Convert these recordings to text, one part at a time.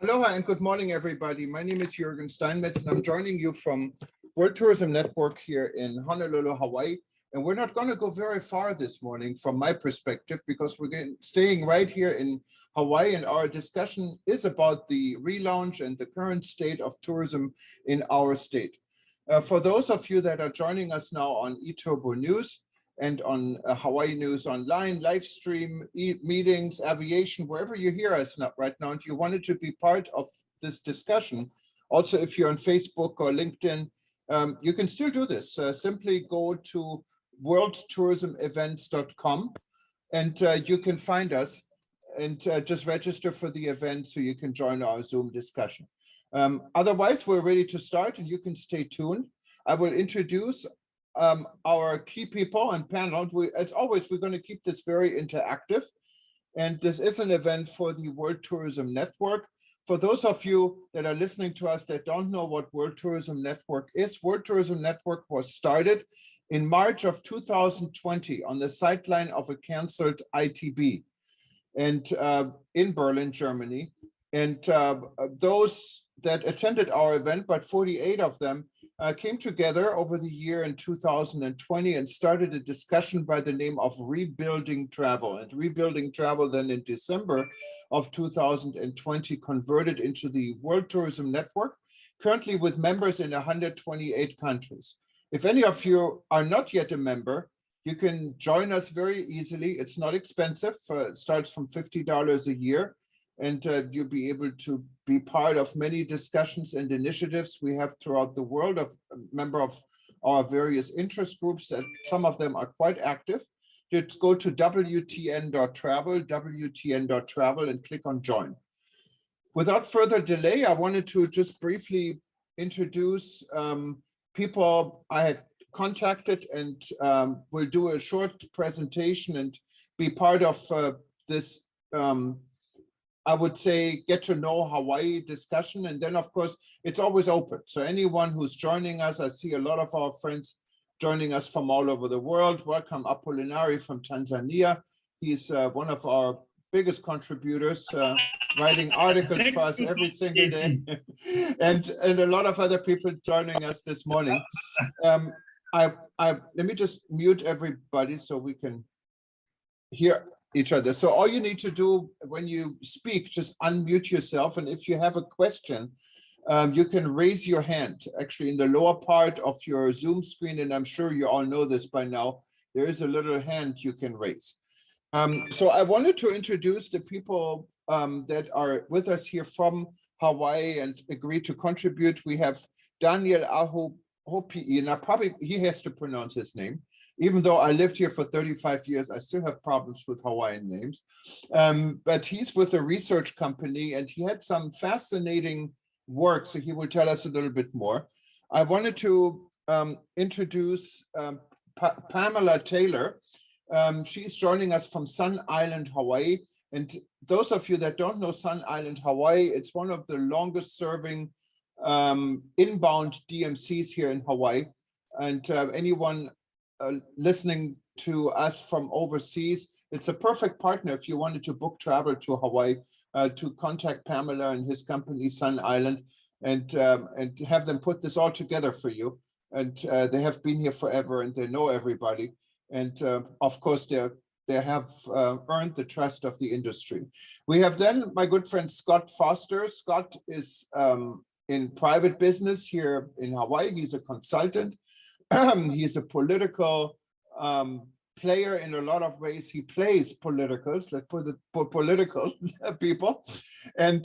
Aloha and good morning, everybody. My name is Jürgen Steinmetz, and I'm joining you from World Tourism Network here in Honolulu, Hawaii. And we're not going to go very far this morning from my perspective because we're staying right here in Hawaii, and our discussion is about the relaunch and the current state of tourism in our state. For those of you that are joining us now on eTurbo News and on Hawaii News Online, live stream, meetings, aviation, wherever you hear us right now, and you wanted to be part of this discussion, also if you're on Facebook or LinkedIn, you can still do this. Simply go to worldtourismevents.com and you can find us and just register for the event so you can join our Zoom discussion. Otherwise, we're ready to start and you can stay tuned. I will introduce our key people and panel. As always, we're going to keep this very interactive. And this is an event for the World Tourism Network. For those of you that are listening to us that don't know what World Tourism Network is, World Tourism Network was started in March of 2020 on the sideline of a canceled ITB and in Berlin, Germany. And those that attended our event, but 48 of them, came together over the year in 2020 and started a discussion by the name of Rebuilding Travel. And Rebuilding Travel then in December of 2020 converted into the World Tourism Network, currently with members in 128 countries. If any of you are not yet a member, you can join us very easily. It's not expensive. It starts from $50 a year. And you'll be able to be part of many discussions and initiatives we have throughout the world, of a member of our various interest groups that some of them are quite active. Just go to WTN.travel and click on join. Without further delay, I wanted to just briefly introduce people I had contacted, and we'll do a short presentation and be part of this I would say get to know Hawaii discussion. And then of course, it's always open. So anyone who's joining us, I see a lot of our friends joining us from all over the world. Welcome Apolinari from Tanzania. He's one of our biggest contributors, writing articles for us every single day. and a lot of other people joining us this morning. Let me just mute everybody so we can hear each other. So all you need to do when you speak, just unmute yourself. And if you have a question, you can raise your hand actually in the lower part of your Zoom screen. And I'm sure you all know this by now. There is a little hand you can raise. So I wanted to introduce the people that are with us here from Hawaii and agree to contribute. We have Daniel Ahopi'i. Now probably he has to pronounce his name. Even though I lived here for 35 years, I still have problems with Hawaiian names. But he's with a research company and he had some fascinating work, so he will tell us a little bit more. I wanted to introduce Pamela Taylor. She's joining us from Sun Island, Hawaii. And those of you that don't know Sun Island, Hawaii, it's one of the longest serving inbound DMCs here in Hawaii. And anyone listening to us from overseas, it's a perfect partner if you wanted to book travel to Hawaii, to contact Pamela and his company Sun Island and have them put this all together for you. And they have been here forever and they know everybody. And of course, they have earned the trust of the industry. We have then my good friend Scott Foster. Scott is in private business here in Hawaii. He's a consultant. He's a political player in a lot of ways. He plays politicals, let's put it for political people. And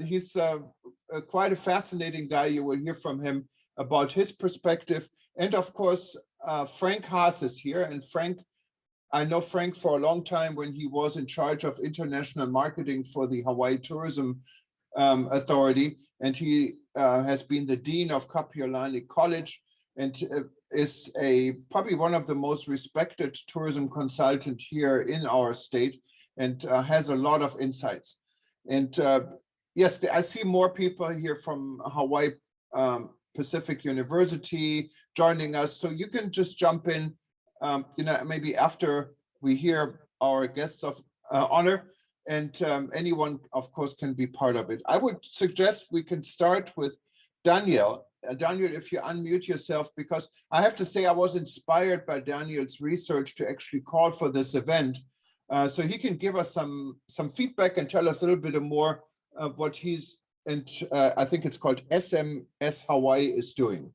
he's quite a fascinating guy. You will hear from him about his perspective. And of course, Frank Haas is here. And Frank, I know Frank for a long time when he was in charge of international marketing for the Hawaii Tourism Authority. And he has been the dean of Kapiolani College, and is probably one of the most respected tourism consultant here in our state, and has a lot of insights. And yes, I see more people here from Hawaii Pacific University joining us. So you can just jump in, maybe after we hear our guests of honor, and anyone, of course, can be part of it. I would suggest we can start with Daniel. Daniel, if you unmute yourself, because I have to say I was inspired by Daniel's research to actually call for this event. So he can give us some feedback and tell us a little bit more of what he's, and I think it's called SMS Hawaii is doing.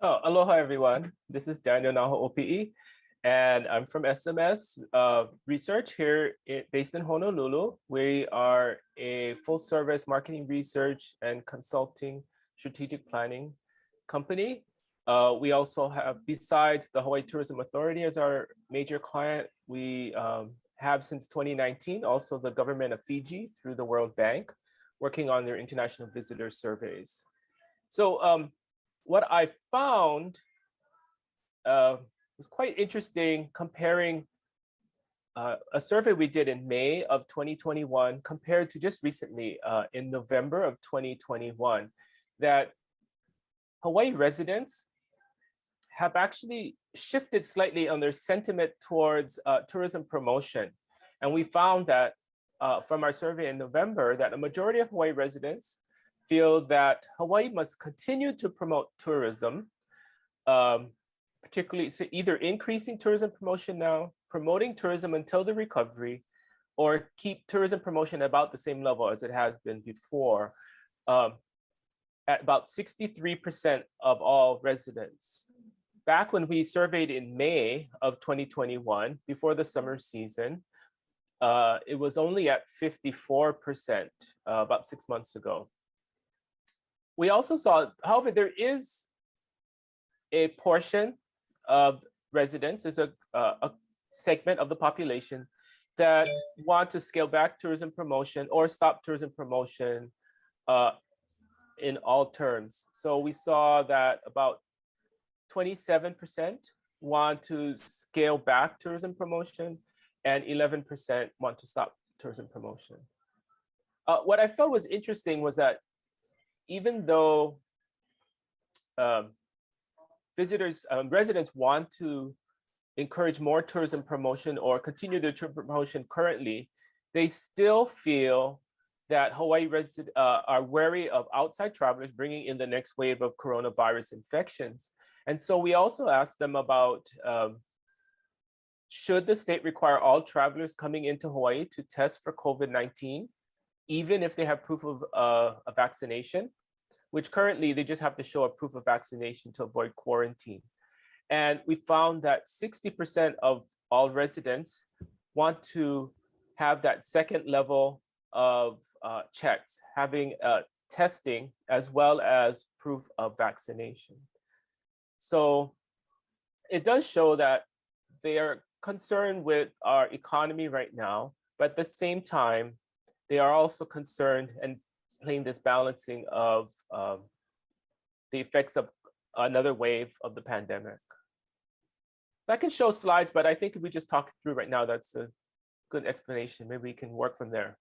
Oh, aloha everyone. This is Daniel Naho OPE, and I'm from SMS Research here based in Honolulu. We are a full service marketing research and consulting strategic planning company. We also have, besides the Hawaii Tourism Authority as our major client, we have since 2019 also the government of Fiji through the World Bank, working on their international visitor surveys. So what I found was quite interesting comparing a survey we did in May of 2021 compared to just recently in November of 2021, that Hawaii residents have actually shifted slightly on their sentiment towards tourism promotion. And we found that from our survey in November that a majority of Hawaii residents feel that Hawaii must continue to promote tourism, particularly so either increasing tourism promotion now, promoting tourism until the recovery, or keep tourism promotion about the same level as it has been before. At about 63% of all residents. Back when we surveyed in May of 2021, before the summer season, it was only at 54% about 6 months ago. We also saw, however, there is a portion of residents, there's a segment of the population that want to scale back tourism promotion or stop tourism promotion in all terms. So we saw that about 27% want to scale back tourism promotion and 11% want to stop tourism promotion. What I felt was interesting was that even though residents want to encourage more tourism promotion or continue their tourism promotion currently, they still feel that Hawaii residents are wary of outside travelers bringing in the next wave of coronavirus infections. And so we also asked them about, should the state require all travelers coming into Hawaii to test for COVID-19, even if they have proof of a vaccination, which currently they just have to show a proof of vaccination to avoid quarantine. And we found that 60% of all residents want to have that second level of checks, having testing as well as proof of vaccination. So it does show that they are concerned with our economy right now, but at the same time, they are also concerned and playing this balancing of the effects of another wave of the pandemic. I can show slides, but I think if we just talk through right now, that's a good explanation. Maybe we can work from there.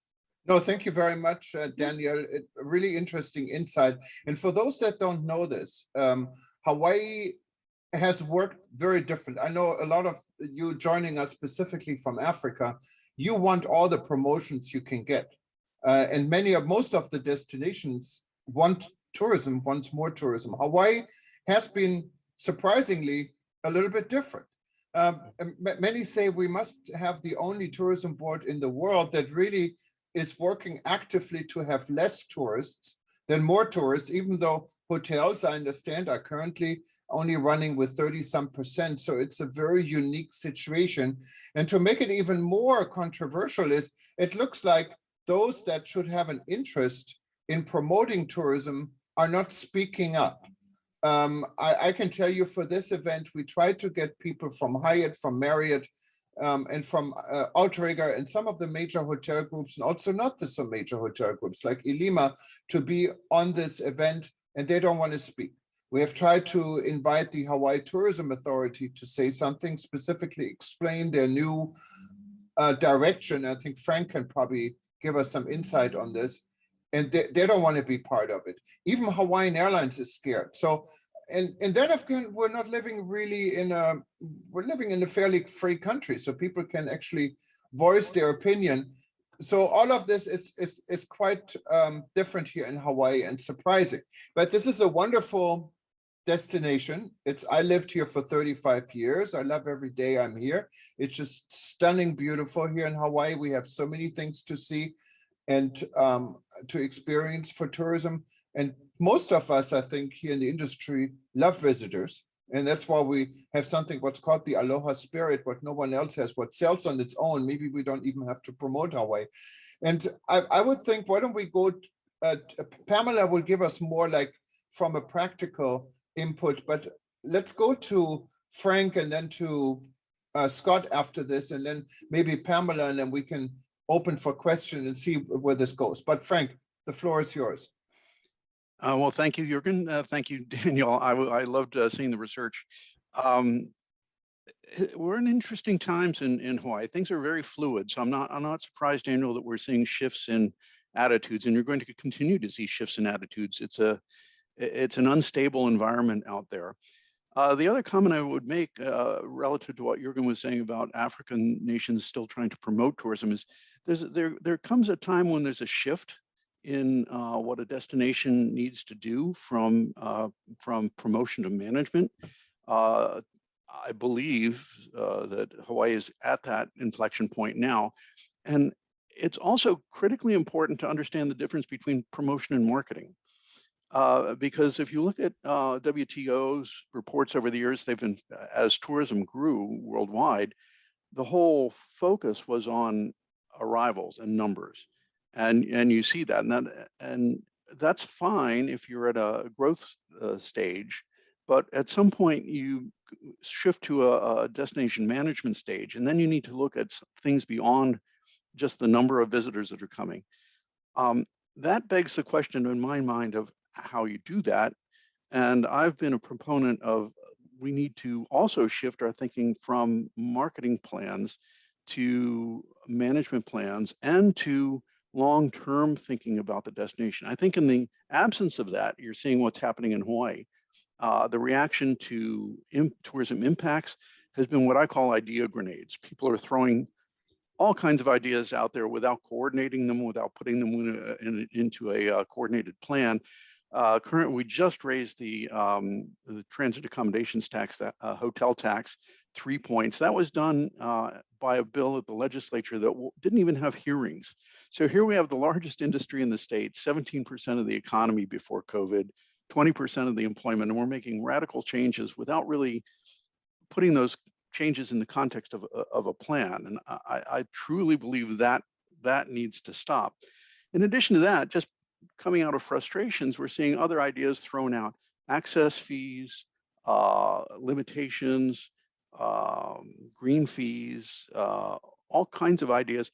No, thank you very much, Daniel. A really interesting insight. And for those that don't know this, Hawaii has worked very different. I know a lot of you joining us specifically from Africa, you want all the promotions you can get. And most of the destinations want tourism, wants more tourism. Hawaii has been surprisingly a little bit different. Many say we must have the only tourism board in the world that really is working actively to have less tourists than more tourists, even though hotels, I understand, are currently only running with 30-some%. So it's a very unique situation. And to make it even more controversial is, it looks like those that should have an interest in promoting tourism are not speaking up. I can tell you for this event, we tried to get people from Hyatt, from Marriott, and from Outrigger and some of the major hotel groups, and also not the some major hotel groups like Ilima, to be on this event, and they don't want to speak. We have tried to invite the Hawaii Tourism Authority to say something, specifically explain their new direction. I think Frank can probably give us some insight on this. And they don't want to be part of it. Even Hawaiian Airlines is scared. So, and then again, we're not living really we're living in a fairly free country. So people can actually voice their opinion. so all of this is quite different here in Hawaii and surprising. But this is a wonderful destination. I lived here for 35 years. I love every day I'm here. It's just stunning, beautiful here in Hawaii. We have so many things to see and to experience for tourism. And most of us, I think, here in the industry love visitors. And that's why we have something what's called the Aloha spirit, what no one else has, what sells on its own. Maybe we don't even have to promote Hawaii. And I would think, why don't we go, Pamela will give us more like from a practical input, but let's go to Frank and then to Scott after this, and then maybe Pamela, and then we can open for questions and see where this goes. But Frank, the floor is yours. Well, thank you, Jürgen. Thank you, Daniel. I loved seeing the research. We're in interesting times in Hawaii. Things are very fluid, so I'm not surprised, Daniel, that we're seeing shifts in attitudes, and you're going to continue to see shifts in attitudes. It's an unstable environment out there. The other comment I would make relative to what Jürgen was saying about African nations still trying to promote tourism is there comes a time when there's a shift in what a destination needs to do from promotion to management. I believe that Hawaii is at that inflection point now. And it's also critically important to understand the difference between promotion and marketing. Because if you look at WTO's reports over the years, as tourism grew worldwide, the whole focus was on arrivals and numbers. And you see that, and that's fine if you're at a growth stage, but at some point you shift to a destination management stage, and then you need to look at things beyond just the number of visitors that are coming. That begs the question in my mind of how you do that. And I've been a proponent of we need to also shift our thinking from marketing plans to management plans and to long-term thinking about the destination. I think in the absence of that, you're seeing what's happening in Hawaii. The reaction to tourism impacts has been what I call idea grenades. People are throwing all kinds of ideas out there without coordinating them, without putting them into a coordinated plan. Currently, we just raised the transit accommodations tax, that hotel tax, 3 points. That was done by a bill at the legislature that didn't even have hearings. So here we have the largest industry in the state, 17% of the economy before COVID, 20% of the employment, and we're making radical changes without really putting those changes in the context of a plan. And I truly believe that needs to stop. In addition to that, just coming out of frustrations, we're seeing other ideas thrown out: access fees, limitations, green fees, all kinds of ideas.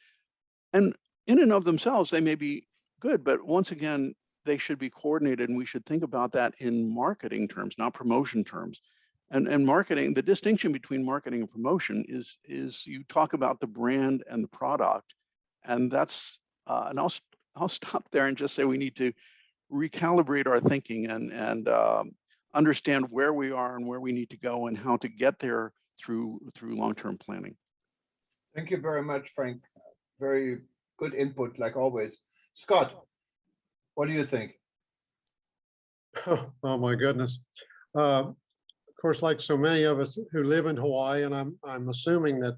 And in and of themselves, they may be good, but once again, they should be coordinated, and we should think about that in marketing terms, not promotion terms. And marketing, the distinction between marketing and promotion is you talk about the brand and the product, and that's and I'll stop there and just say we need to recalibrate our thinking and understand where we are and where we need to go and how to get there through long-term planning. Thank you very much, Frank. Very good input, like always. Scott, what do you think? Oh my goodness. Of course, like so many of us who live in Hawaii, and I'm assuming that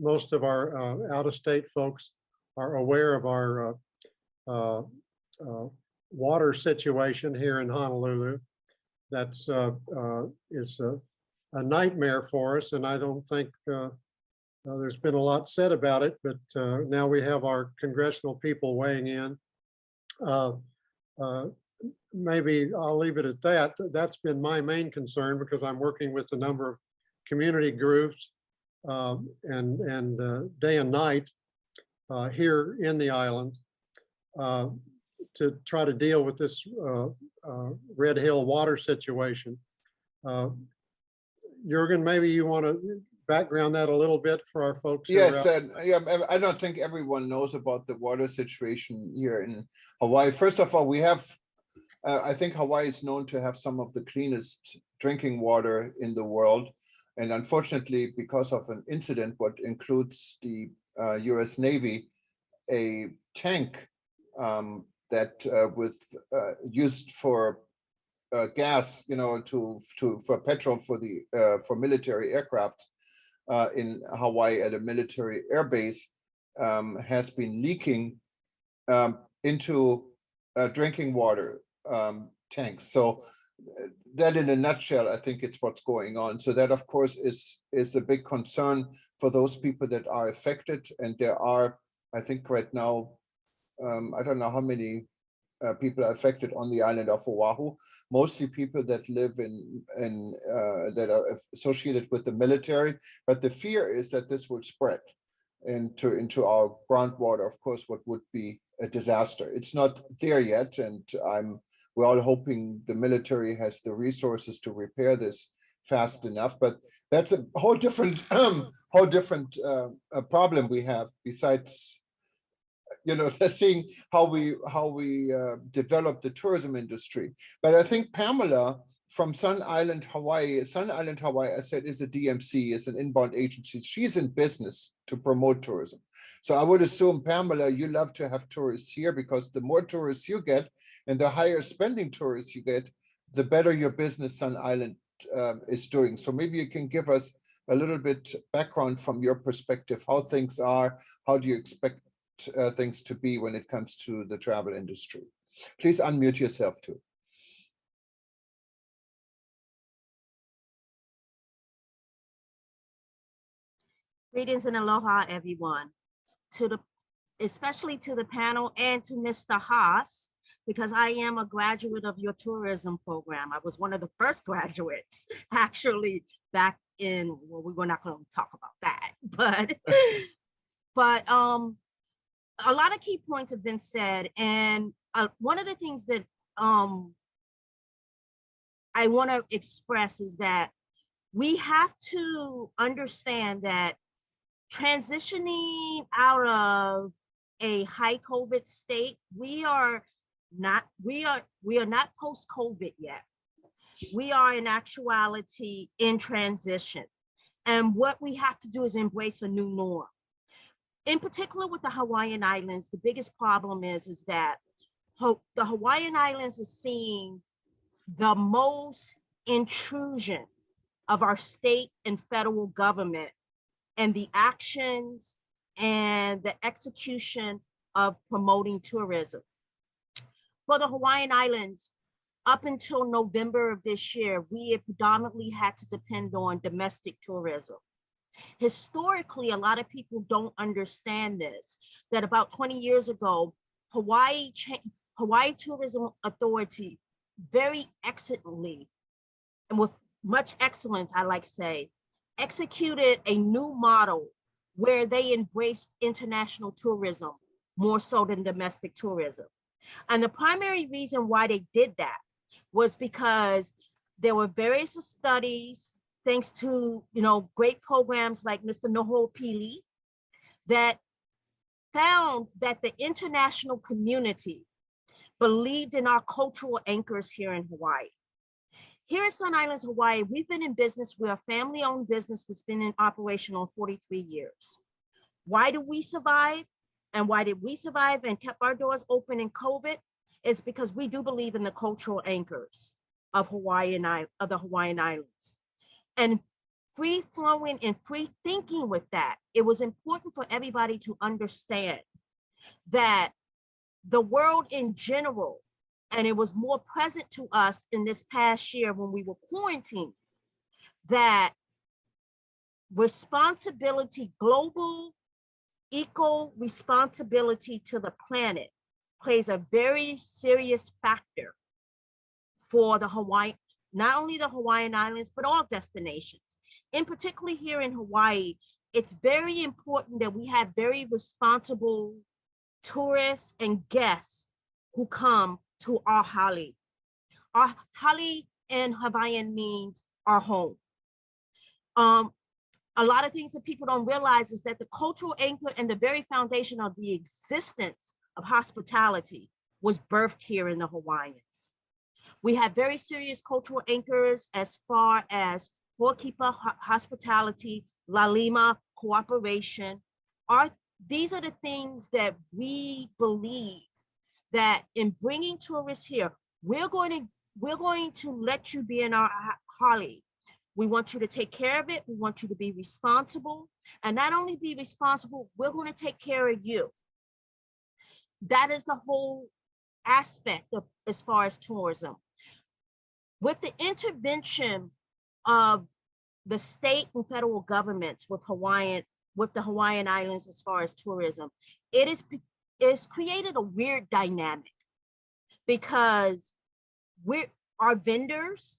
most of our out-of-state folks are aware of our water situation here in Honolulu. That's is a nightmare for us, and I don't think there's been a lot said about it, but now we have our congressional people weighing in. Maybe I'll leave it at that. That's been my main concern because I'm working with a number of community groups and day and night here in the islands to try to deal with this Red Hill water situation. Jürgen, maybe you want to background that a little bit for our folks. Yes, yeah, I don't think everyone knows about the water situation here in Hawaii. First of all, we have, I think Hawaii is known to have some of the cleanest drinking water in the world. And unfortunately, because of an incident, what includes the US Navy, a tank that with used for gas, for petrol for military aircraft in Hawaii at a military air base has been leaking into drinking water tanks. So that in a nutshell, I think it's what's going on. So that of course is a big concern for those people that are affected. And there are, I think right now, I don't know how many people are affected on the island of Oahu, mostly people that live in that are associated with the military. But the fear is that this will spread into our groundwater, of course, what would be a disaster. It's not there yet, and we're all hoping the military has the resources to repair this fast enough. But that's a whole different problem we have, besides seeing how we develop the tourism industry. But I think Pamela from Sun Island, Hawaii, I said, is a DMC, is an inbound agency. She's in business to promote tourism. So I would assume, Pamela, you love to have tourists here, because the more tourists you get and the higher spending tourists you get, the better your business Sun Island is doing. So maybe you can give us a little bit background from your perspective, how things are, how do you expect things to be when it comes to the travel industry. Please unmute yourself too. Greetings and aloha, everyone. Especially to the panel and to Mr. Haas, because I am a graduate of your tourism program. I was one of the first graduates, actually, back in, well, we're not going to talk about that, but a lot of key points have been said, and one of the things that I want to express is that we have to understand that transitioning out of a high COVID state, we are not post-COVID yet. We are in actuality in transition. And what we have to do is embrace a new norm. In particular with the Hawaiian Islands, the biggest problem is that the Hawaiian Islands is seeing the most intrusion of our state and federal government and the actions and the execution of promoting tourism. For the Hawaiian Islands, up until November of this year, we had predominantly had to depend on domestic tourism. Historically, a lot of people don't understand this, that about 20 years ago, Hawaii Tourism Authority very excellently, and with much excellence, I like to say, executed a new model where they embraced international tourism more so than domestic tourism. And the primary reason why they did that was because there were various studies, thanks to great programs like Mr. Noho Pili, that found that the international community believed in our cultural anchors here in Hawaii. Here at Sun Islands, Hawaii, we've been in business. We're a family-owned business that's been in operation 43 years. Why do we survive? And why did we survive and kept our doors open in COVID? Is because we do believe in the cultural anchors of the Hawaiian Islands. And free flowing and free thinking with that, it was important for everybody to understand that the world in general, and it was more present to us in this past year when we were quarantined, that responsibility, global eco responsibility to the planet plays a very serious factor for the Hawaii, not only the Hawaiian Islands, but all destinations. In particular here in Hawaii, it's very important that we have very responsible tourists and guests who come to our hali. Our hali in Hawaiian means our home. A lot of things that people don't realize is that the cultural anchor and the very foundation of the existence of hospitality was birthed here in the Hawaiians. We have very serious cultural anchors as far as Ho'okipa hospitality, Lalima cooperation. these are the things that we believe that in bringing tourists here, we're going to let you be in our Holly. We want you to take care of it. We want you to be responsible, and not only be responsible, we're going to take care of you. That is the whole aspect of as far as tourism. With the intervention of the state and federal governments with the Hawaiian Islands as far as tourism, it's created a weird dynamic, because our vendors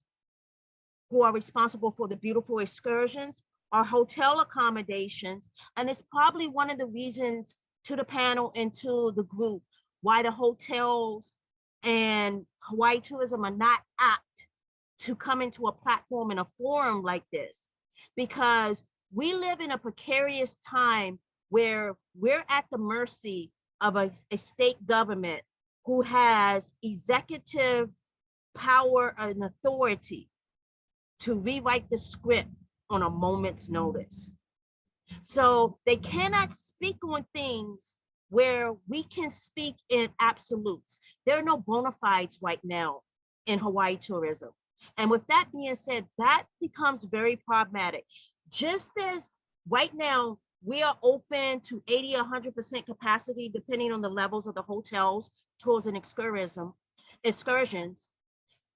who are responsible for the beautiful excursions, our hotel accommodations, and it's probably one of the reasons to the panel and to the group why the hotels and Hawaii tourism are not apt to come into a platform and a forum like this, because we live in a precarious time where we're at the mercy of a state government who has executive power and authority to rewrite the script on a moment's notice. So they cannot speak on things where we can speak in absolutes. There are no bona fides right now in Hawaii tourism. And with that being said, that becomes very problematic. Just as right now, we are open to 80, 100% capacity, depending on the levels of the hotels, tours, and excursions.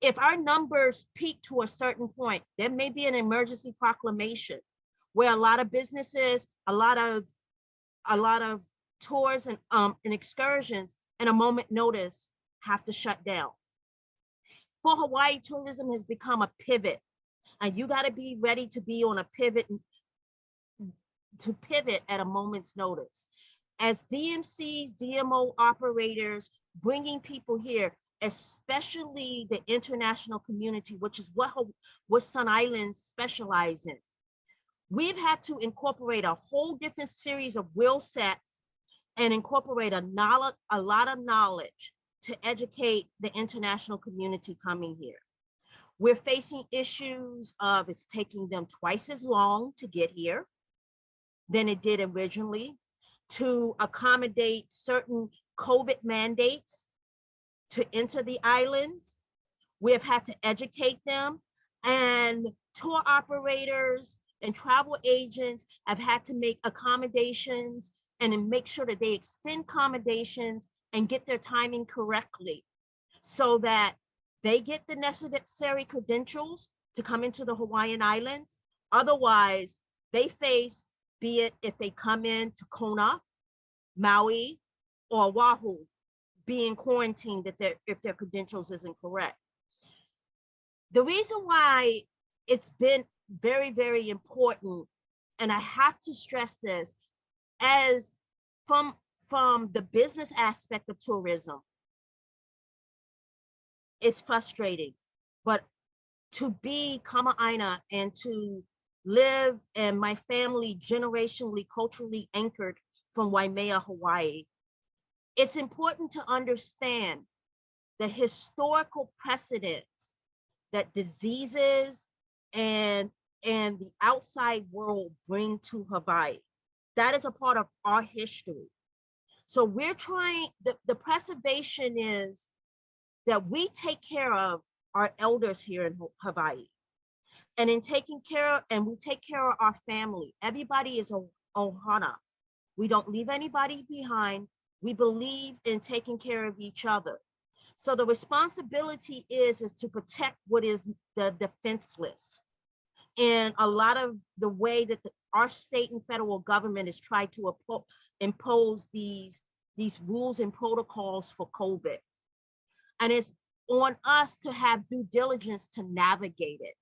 If our numbers peak to a certain point, there may be an emergency proclamation where a lot of businesses, a lot of tours and excursions, and a moment notice have to shut down. For Hawaii, tourism has become a pivot, and you got to be ready to be on a pivot, to pivot at a moment's notice. As DMCs, DMO operators, bringing people here, especially the international community, which is what Sun Islands specialize in, we've had to incorporate a whole different series of wheel sets and incorporate a lot of knowledge to educate the international community coming here. We're facing issues of it's taking them twice as long to get here than it did originally, to accommodate certain COVID mandates to enter the islands. We have had to educate them, and tour operators and travel agents have had to make accommodations and make sure that they extend accommodations and get their timing correctly so that they get the necessary credentials to come into the Hawaiian Islands. Otherwise, they face, be it if they come in to Kona, Maui, or Oahu, being quarantined if their credentials isn't correct. The reason why it's been very, very important, and I have to stress this, as from the business aspect of tourism, it's frustrating, but to be Aina and to live and my family generationally, culturally anchored from Waimea, Hawaii, it's important to understand the historical precedents that diseases and the outside world bring to Hawaii. That is a part of our history. So we're trying, the preservation is that we take care of our elders here in Hawaii. And in taking care of, and we take care of our family. Everybody is a ohana. We don't leave anybody behind. We believe in taking care of each other. So the responsibility is to protect what is the defenseless. And a lot of the way that our state and federal government has tried to impose these rules and protocols for COVID. And it's on us to have due diligence to navigate it.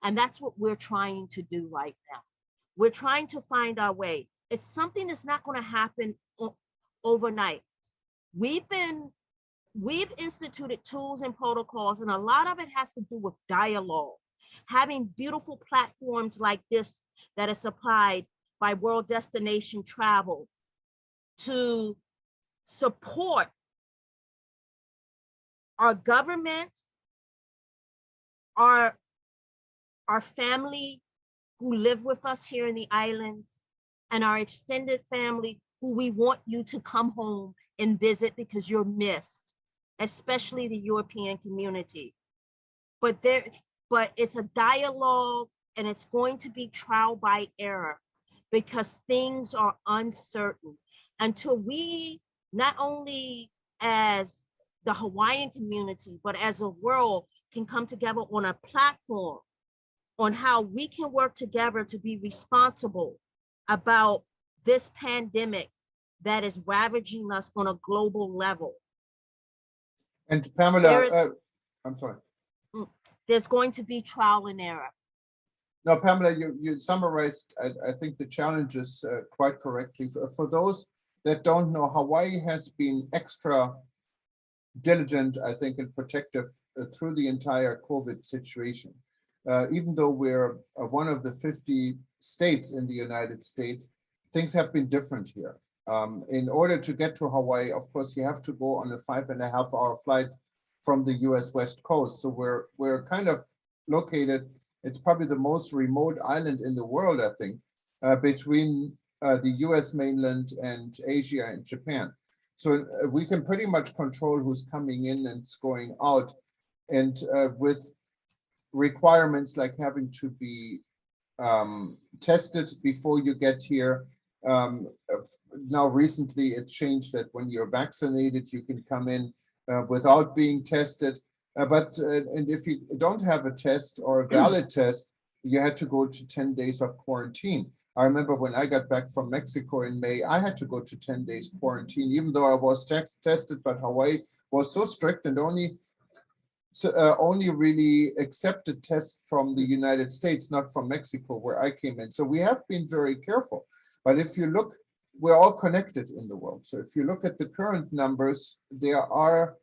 And that's what we're trying to do right now. We're trying to find our way. It's something that's not going to happen overnight. We've instituted tools and protocols, and a lot of it has to do with dialogue, having beautiful platforms like this that is supplied by World Destination Travel to support our government, our family who live with us here in the islands, and our extended family who we want you to come home and visit because you're missed, especially the European community. But it's a dialogue, and it's going to be trial by error because things are uncertain until we, not only as the Hawaiian community, but as a world, can come together on a platform on how we can work together to be responsible about this pandemic that is ravaging us on a global level. And Pamela, I'm sorry. There's going to be trial and error. No, Pamela, you summarized, I think, the challenges quite correctly. For those that don't know, Hawaii has been extra diligent, I think, and protective through the entire COVID situation. Even though we're one of the 50 states in the United States, things have been different here. In order to get to Hawaii, of course, you have to go on a 5.5-hour flight from the US West Coast. So we're kind of located, it's probably the most remote island in the world, I think, between the US mainland and Asia and Japan. So we can pretty much control who's coming in and going out. And with requirements like having to be tested before you get here. Now recently it changed that when you're vaccinated, you can come in without being tested. And if you don't have a test or a valid test, you had to go to 10 days of quarantine. I remember when I got back from Mexico in May, I had to go to 10 days quarantine, even though I was tested, but Hawaii was so strict and only really accepted tests from the United States, not from Mexico, where I came in. So we have been very careful. But if you look, we're all connected in the world. So if you look at the current numbers, they are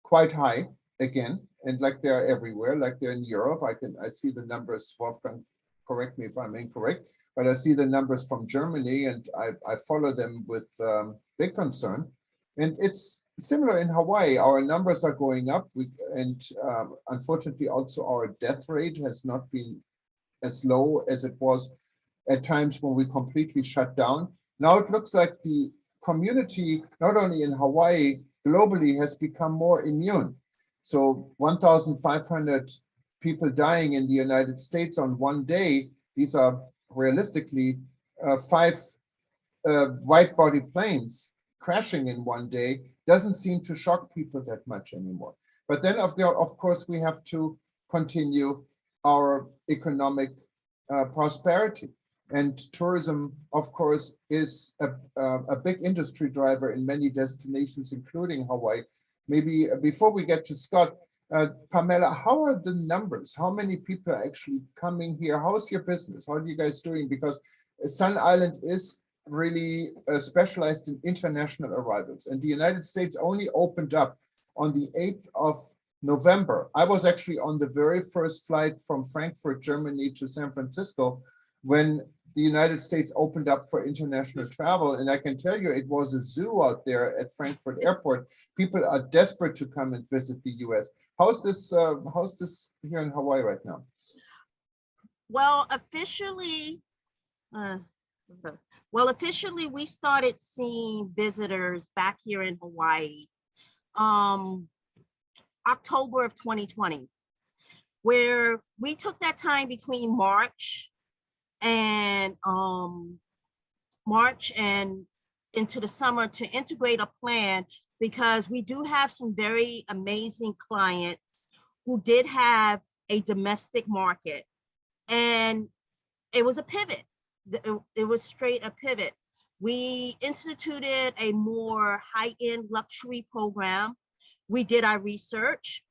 quite high again, and like they're everywhere, like they're in Europe. I see the numbers, Wolfgang, correct me if I'm incorrect, but I see the numbers from Germany, and I follow them with big concern. And it's similar in Hawaii. Our numbers are going up, and unfortunately also our death rate has not been as low as it was at times when we completely shut down. Now it looks like the community, not only in Hawaii, globally has become more immune. So 1,500 people dying in the United States on one day, these are realistically 5 wide-body planes crashing in one day, doesn't seem to shock people that much anymore. But then, of course, we have to continue our economic prosperity. And tourism, of course, is a big industry driver in many destinations, including Hawaii. Maybe before we get to Scott, Pamela, how are the numbers? How many people are actually coming here? How's your business? How are you guys doing? Because Sun Island is really specialized in international arrivals, and the United States only opened up on the 8th of November. I was actually on the very first flight from Frankfurt, Germany to San Francisco when the United States opened up for international travel. And I can tell you, it was a zoo out there at Frankfurt Airport. People are desperate to come and visit the US. How's this here in Hawaii right now? Well, officially, we started seeing visitors back here in Hawaii October of 2020, where we took that time between March and into the summer to integrate a plan, because we do have some very amazing clients who did have a domestic market, and it was a pivot. It was straight a pivot. We instituted a more high-end luxury program. We did our research.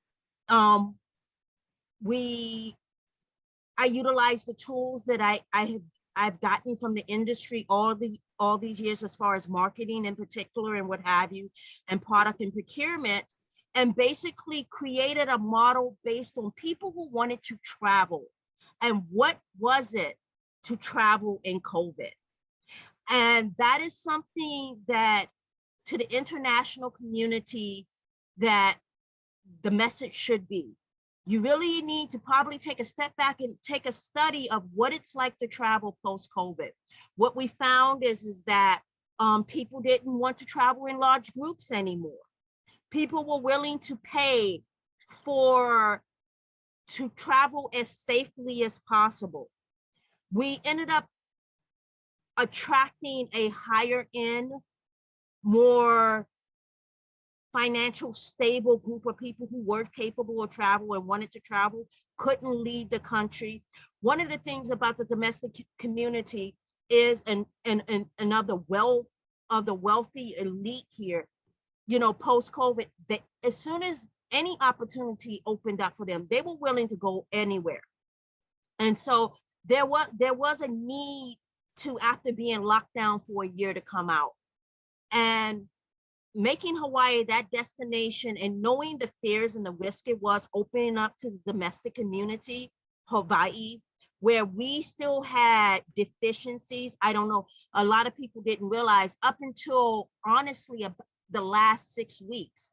I utilized the tools that I've gotten from the industry all these years, as far as marketing in particular and what have you, and product and procurement, and basically created a model based on people who wanted to travel and what was it to travel in COVID. And that is something that, to the international community, that the message should be. You really need to probably take a step back and take a study of what it's like to travel post-COVID. What we found is that People didn't want to travel in large groups anymore. People were willing to pay to travel as safely as possible. We ended up attracting a higher end, more financial stable group of people who were capable of travel and wanted to travel, couldn't leave the country. One of the things about the domestic community is, and of the wealth of the wealthy elite here, you know, post-COVID, that as soon as any opportunity opened up for them, they were willing to go anywhere. And so there was a need to, after being locked down for a year, to come out. And making Hawaii that destination and knowing the fears and the risk it was opening up to the domestic community, Hawaii, where we still had deficiencies. I don't know, a lot of people didn't realize up until honestly the last 6 weeks,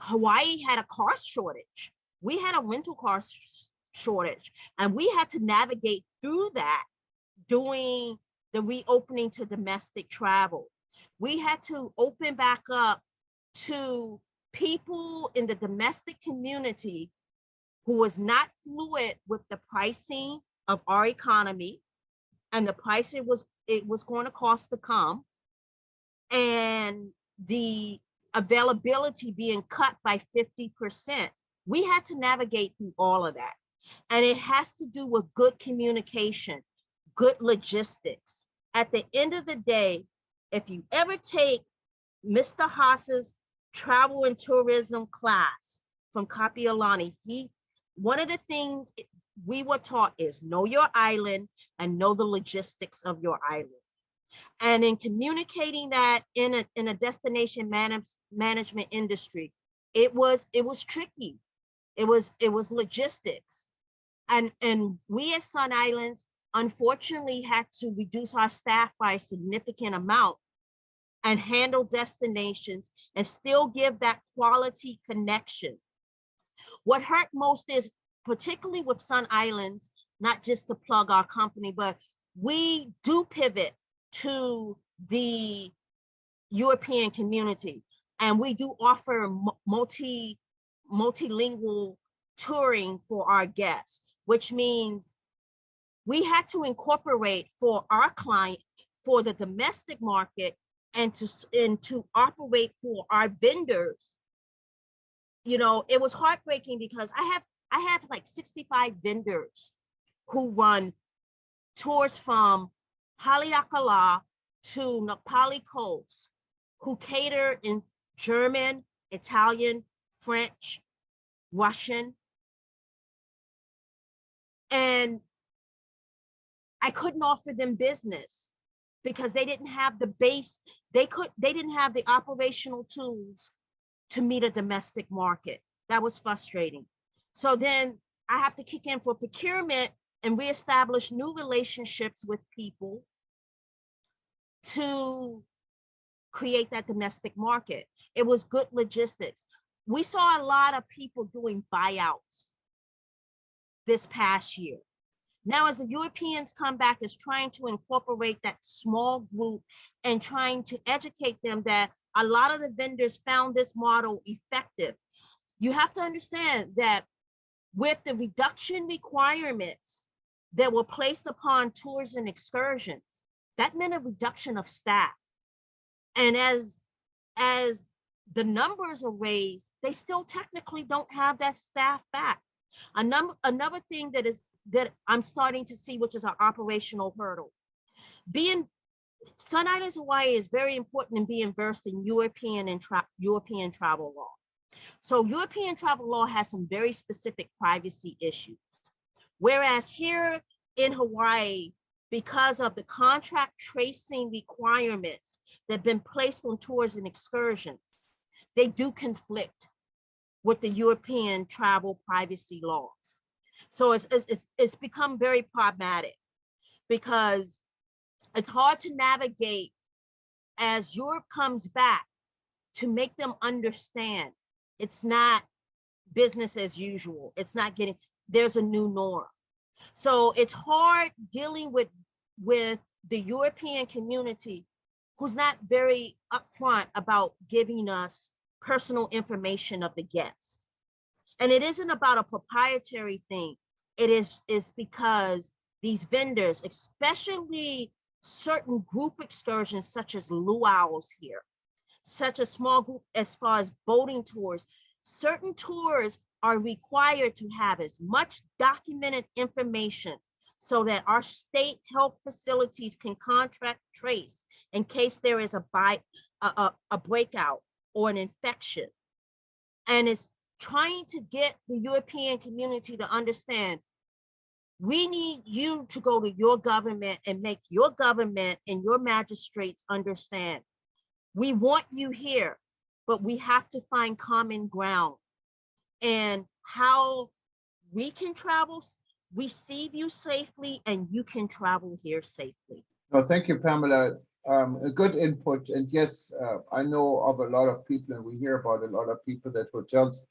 Hawaii had a car shortage. We had a rental car shortage, and we had to navigate through that doing the reopening to domestic travel. We had to open back up to people in the domestic community who was not fluid with the pricing of our economy and the price it was going to cost to come, and the availability being cut by 50%. We had to navigate through all of that. And it has to do with good communication, good logistics. At the end of the day, if you ever take Mr. Haas's travel and tourism class from Kapiolani, one of the things we were taught is know your island and know the logistics of your island. And in communicating that in a destination management industry, it was tricky. It was logistics. And we at Sun Islands, unfortunately, had to reduce our staff by a significant amount and handle destinations and still give that quality connection. What hurt most is, particularly with Sun Islands, not just to plug our company, but we do pivot to the European community, and we do offer multilingual touring for our guests, which means we had to incorporate for our client, for the domestic market, and to operate for our vendors. You know, it was heartbreaking because I have like 65 vendors who run tours from Haleakala to Napali Coast, who cater in German, Italian, French, Russian. And I couldn't offer them business because they didn't have the base, they didn't have the operational tools to meet a domestic market. That was frustrating. So then I have to kick in for procurement and reestablish new relationships with people to create that domestic market. It was good logistics. We saw a lot of people doing buyouts this past year. Now, as the Europeans come back, is trying to incorporate that small group and trying to educate them that a lot of the vendors found this model effective. You have to understand that with the reduction requirements that were placed upon tours and excursions, that meant a reduction of staff. And as the numbers are raised, they still technically don't have that staff back. Another thing that I'm starting to see, which is an operational hurdle. Sun Islands, Hawaii is very important in being versed in European travel law. So European travel law has some very specific privacy issues. Whereas here in Hawaii, because of the contract tracing requirements that have been placed on tours and excursions, they do conflict with the European travel privacy laws. So it's become very problematic because it's hard to navigate as Europe comes back to make them understand it's not business as usual. It's not there's a new norm. So it's hard dealing with the European community who's not very upfront about giving us personal information of the guest. And it isn't about a proprietary thing. It is because these vendors, especially certain group excursions such as luau's here, such a small group as far as boating tours, certain tours are required to have as much documented information so that our state health facilities can contract trace in case there is a breakout or an infection. And it's trying to get the European community to understand, we need you to go to your government and make your government and your magistrates understand. We want you here, but we have to find common ground and how we can travel, receive you safely, and you can travel here safely. No, thank you, Pamela. A good input. And yes, I know of a lot of people, and we hear about a lot of people that hotels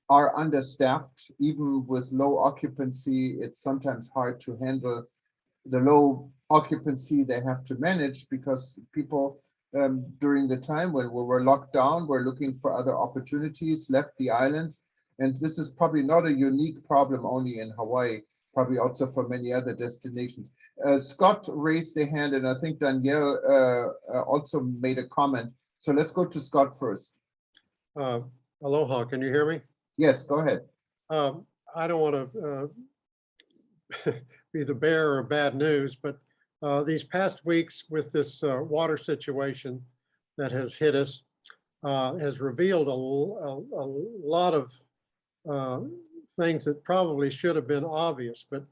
are understaffed, even with low occupancy. It's sometimes hard to handle the low occupancy they have to manage because people during the time when we were locked down were looking for other opportunities, left the island. And this is probably not a unique problem only in Hawaii, probably also for many other destinations. Scott raised a hand, and I think Danielle also made a comment. So let's go to Scott first. Aloha, can you hear me? Yes, go ahead. I don't want to be the bearer of bad news, but these past weeks with this water situation that has hit us has revealed a lot of things that probably should have been obvious, but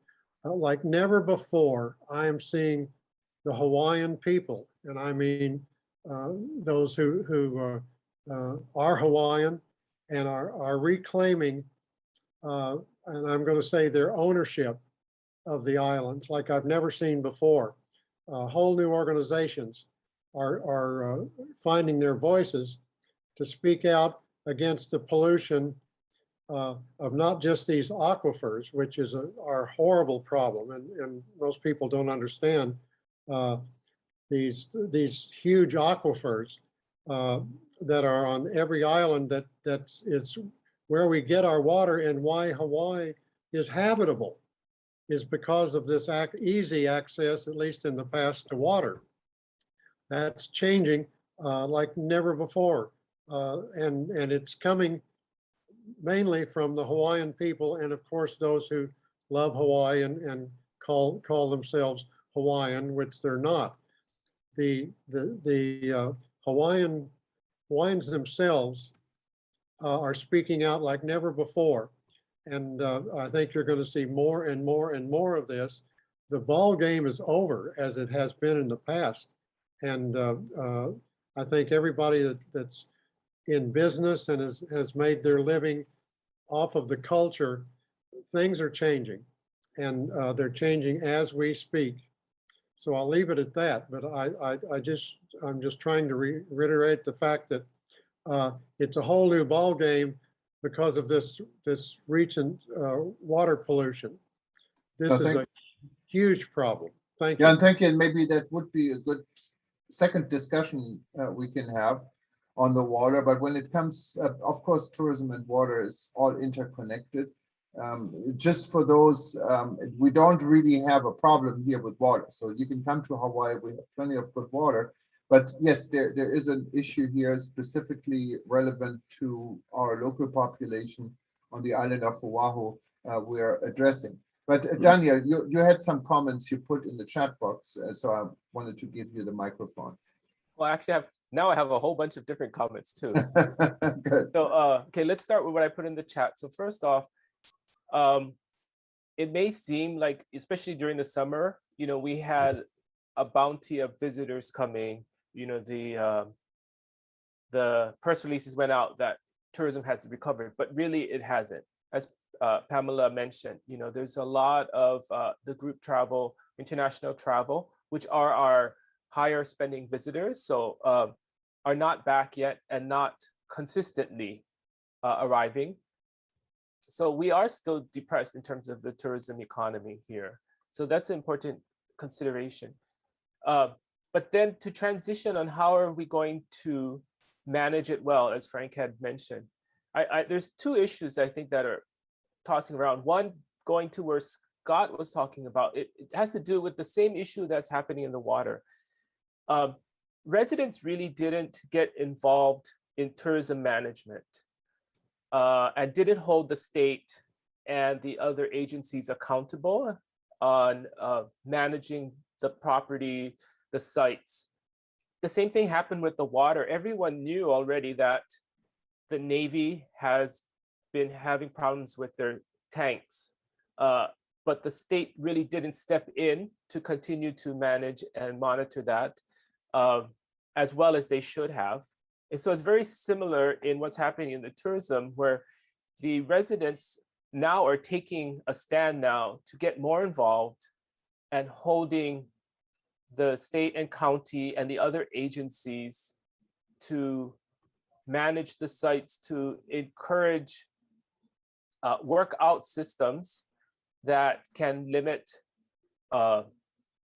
like never before, I am seeing the Hawaiian people, and I mean those who are Hawaiian and are reclaiming, and I'm going to say their ownership of the islands like I've never seen before. Whole new organizations are finding their voices to speak out against the pollution of not just these aquifers, which is our horrible problem, and most people don't understand these huge aquifers that are on every island. That's where we get our water, and why Hawaii is habitable is because of this easy access, at least in the past, to water. That's changing like never before, and it's coming mainly from the Hawaiian people, and of course those who love Hawaii and call themselves Hawaiian, which they're not. The Hawaiians themselves are speaking out like never before, and I think you're going to see more and more and more of this. The ball game is over, as it has been in the past, and I think everybody that's in business and has made their living off of the culture, things are changing, and they're changing as we speak. So I'll leave it at that. But I'm just trying to reiterate the fact that it's a whole new ball game because of this recent water pollution. This is a huge problem. Thank you. Yeah, and thank you. And maybe that would be a good second discussion we can have on the water. But when it comes, of course, tourism and water is all interconnected. Just for those, we don't really have a problem here with water. So you can come to Hawaii, we have plenty of good water. But yes, there is an issue here specifically relevant to our local population on the island of Oahu we're addressing. But Daniel, you had some comments you put in the chat box, so I wanted to give you the microphone. Well, actually, now I have a whole bunch of different comments too. Good. So, okay, let's start with what I put in the chat. So first off, it may seem like, especially during the summer, we had a bounty of visitors coming. The press releases went out that tourism has recovered, but really it hasn't. As Pamela mentioned, there's a lot of the group travel, international travel, which are our higher spending visitors, so are not back yet and not consistently arriving. So we are still depressed in terms of the tourism economy here. So that's an important consideration. But then to transition on how are we going to manage it well, as Frank had mentioned. There's two issues I think that are tossing around. One, going to where Scott was talking about, it has to do with the same issue that's happening in the water. Residents really didn't get involved in tourism management and didn't hold the state and the other agencies accountable on managing the property, the sites. The same thing happened with the water. Everyone knew already that the Navy has been having problems with their tanks, but the state really didn't step in to continue to manage and monitor that as well as they should have. And so it's very similar in what's happening in the tourism, where the residents now are taking a stand now to get more involved and holding the state and county and the other agencies to manage the sites, to encourage work out systems that can limit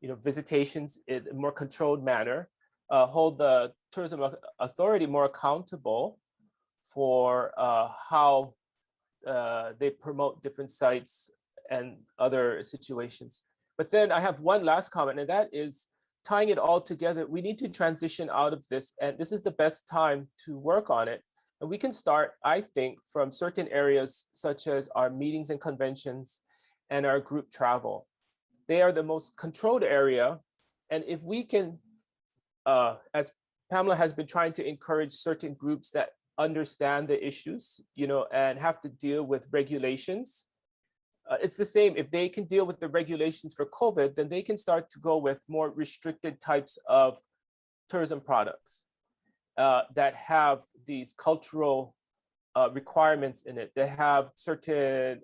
visitations in a more controlled manner, hold the tourism authority more accountable for how they promote different sites and other situations. But then I have one last comment, and that is tying it all together. We need to transition out of this, and this is the best time to work on it. And we can start, I think, from certain areas such as our meetings and conventions and our group travel. They are the most controlled area. And if we can, as Pamela has been trying to encourage certain groups that understand the issues, and have to deal with regulations. It's the same. If they can deal with the regulations for COVID, then they can start to go with more restricted types of tourism products that have these cultural requirements in it. They have certain,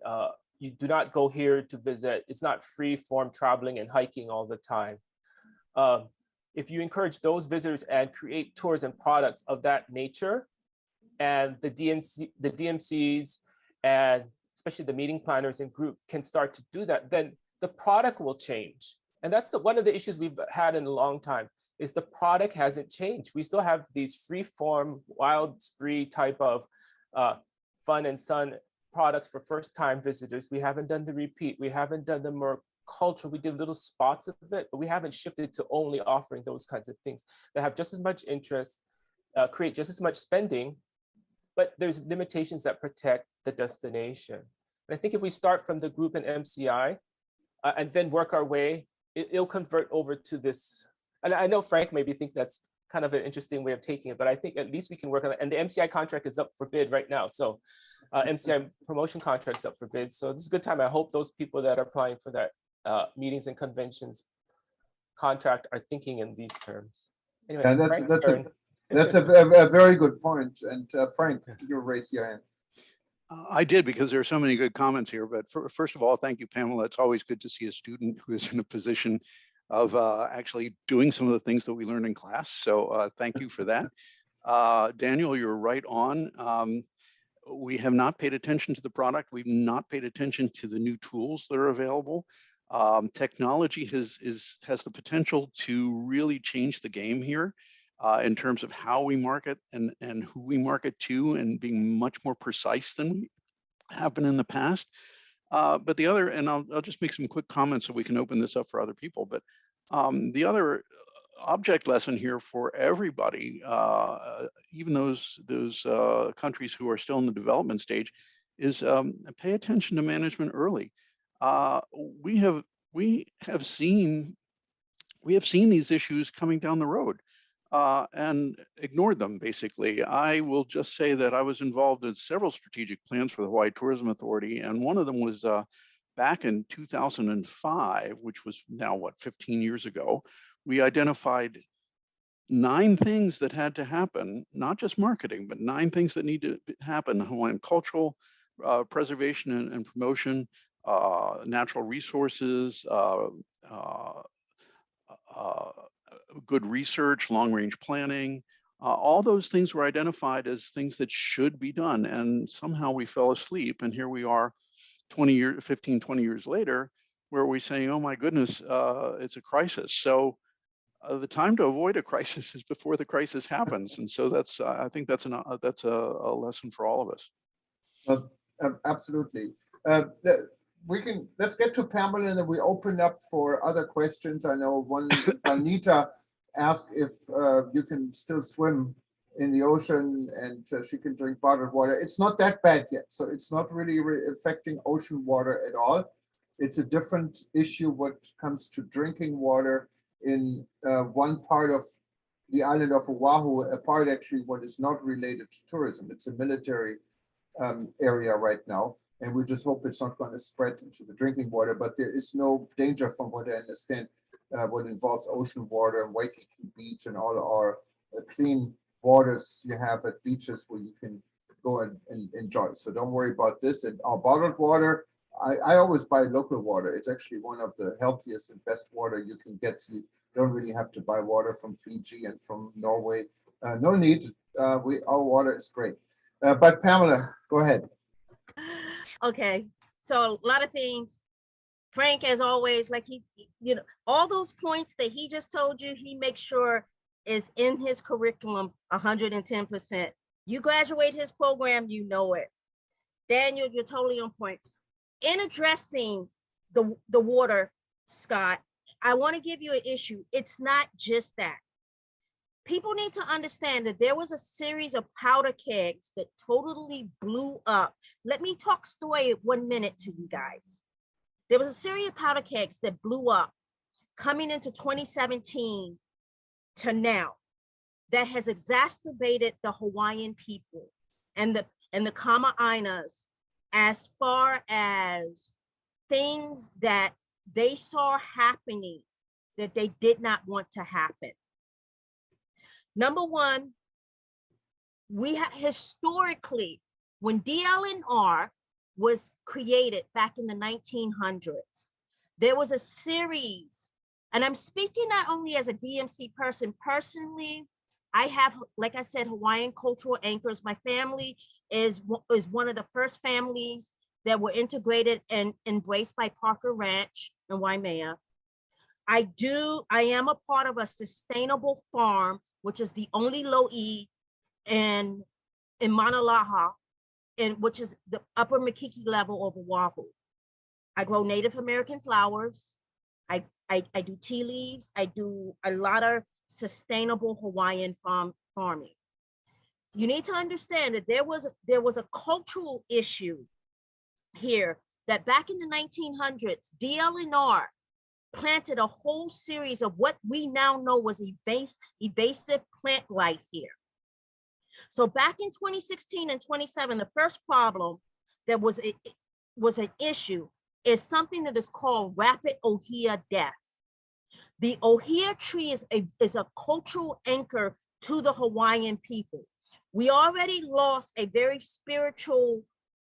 you do not go here to visit. It's not free form traveling and hiking all the time. If you encourage those visitors and create tours and products of that nature, and the DMCs and especially the meeting planners and group can start to do that, then the product will change. And that's one of the issues we've had in a long time, is the product hasn't changed. We still have these free form, wild spree type of fun and sun products for first time visitors. We haven't done the repeat. We haven't done the more cultural. We did little spots of it, but we haven't shifted to only offering those kinds of things that have just as much interest, create just as much spending, but there's limitations that protect the destination. And I think if we start from the group and MCI and then work our way, it'll convert over to this. And I know Frank maybe think that's kind of an interesting way of taking it, but I think at least we can work on it. And the MCI contract is up for bid right now. So MCI promotion contract's up for bid. So this is a good time. I hope those people that are applying for that meetings and conventions contract are thinking in these terms. Anyway, yeah, that's a very good point. And Frank, you raised your hand. I did, because there are so many good comments here. But first of all, thank you, Pamela. It's always good to see a student who is in a position of actually doing some of the things that we learned in class. So thank you for that. Daniel, you're right on. We have not paid attention to the product. We've not paid attention to the new tools that are available. Technology has the potential to really change the game here. In terms of how we market and who we market to, and being much more precise than we have been in the past. But the other, and I'll just make some quick comments so we can open this up for other people, but the other object lesson here for everybody, even those countries who are still in the development stage, is pay attention to management early. We have seen these issues coming down the road. And ignored them, basically. I will just say that I was involved in several strategic plans for the Hawaii Tourism Authority, and one of them was back in 2005, which was now, 15 years ago. We identified 9 things that had to happen, not just marketing, but 9 things that need to happen: Hawaiian cultural preservation and promotion, natural resources, good research, long-range planning. All those things were identified as things that should be done, and somehow we fell asleep. And here we are 15, 20 years later, where we're saying, oh my goodness, it's a crisis. So the time to avoid a crisis is before the crisis happens. And so that's, I think that's a lesson for all of us. Absolutely. Let's get to Pamela and then we open up for other questions. I know one, Anita asked if you can still swim in the ocean and she can drink bottled water. It's not that bad yet. So it's not really affecting ocean water at all. It's a different issue what comes to drinking water in one part of the island of Oahu, a part actually what is not related to tourism. It's a military area right now. And we just hope it's not going to spread into the drinking water, but there is no danger from what I understand, what involves ocean water and Waikiki Beach and all our clean waters you have at beaches where you can go and enjoy. So don't worry about this. And our bottled water, I always buy local water. It's actually one of the healthiest and best water you can get. You don't really have to buy water from Fiji and from Norway. No need. Our water is great. But Pamela, go ahead. Okay, so a lot of things. Frank, as always, like all those points that he just told you, he makes sure is in his curriculum 110%. You graduate his program, you know it. Daniel, you're totally on point. In addressing the water, Scott, I want to give you an issue. It's not just that. People need to understand that there was a series of powder kegs that totally blew up. Let me talk story 1 minute to you guys. There was a series of powder kegs that blew up coming into 2017 to now that has exacerbated the Hawaiian people and the Kama Ainas as far as things that they saw happening that they did not want to happen. Number one, we have historically, when DLNR was created back in the 1900s, there was a series, and I'm speaking not only as a DMC person, personally, I have, like I said, Hawaiian cultural anchors. My family is one of the first families that were integrated and embraced by Parker Ranch in Waimea. I am a part of a sustainable farm, which is the only lo'i in Mauna Loa, which is the upper Makiki level of Oahu. I grow Native American flowers. I do tea leaves. I do a lot of sustainable Hawaiian farming. You need to understand that there was a cultural issue here that back in the 1900s, DLNR planted a whole series of what we now know was invasive plant life here. So back in 2016 and 27, the first problem that was an issue is something that is called rapid Ohia death. The Ohia tree is a cultural anchor to the Hawaiian people. We already lost a very spiritual,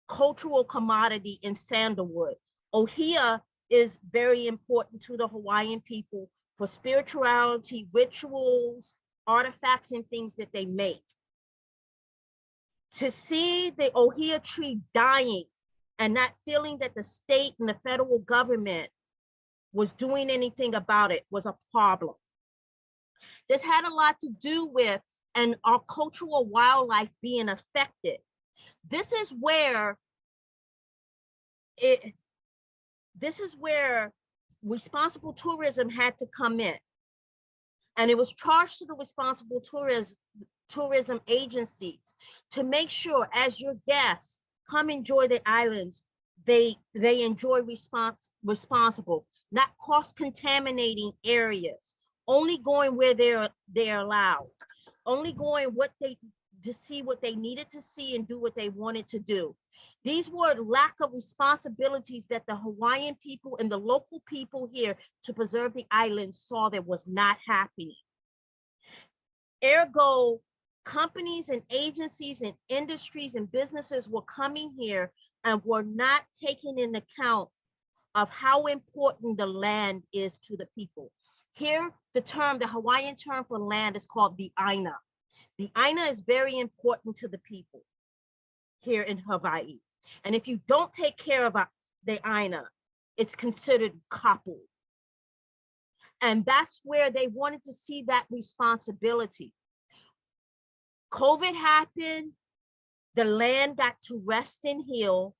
cultural commodity in sandalwood. Ohia is very important to the Hawaiian people for spirituality, rituals, artifacts, and things that they make. To see the Ohia tree dying and not feeling that the state and the federal government was doing anything about it was a problem. This had a lot to do with our cultural wildlife being affected. This is where responsible tourism had to come in. And it was charged to the responsible tourism agencies to make sure as your guests come enjoy the islands, they enjoy responsible, not cross-contaminating areas, only going where they're allowed, only going to see what they needed to see and do what they wanted to do. These were lack of responsibilities that the Hawaiian people and the local people here to preserve the island saw that was not happening. Ergo, companies and agencies and industries and businesses were coming here and were not taking into account of how important the land is to the people. Here, the Hawaiian term for land is called the Aina. The Aina is very important to the people here in Hawaii. And if you don't take care of the Aina, it's considered kapu. And that's where they wanted to see that responsibility. COVID happened, the land got to rest and heal,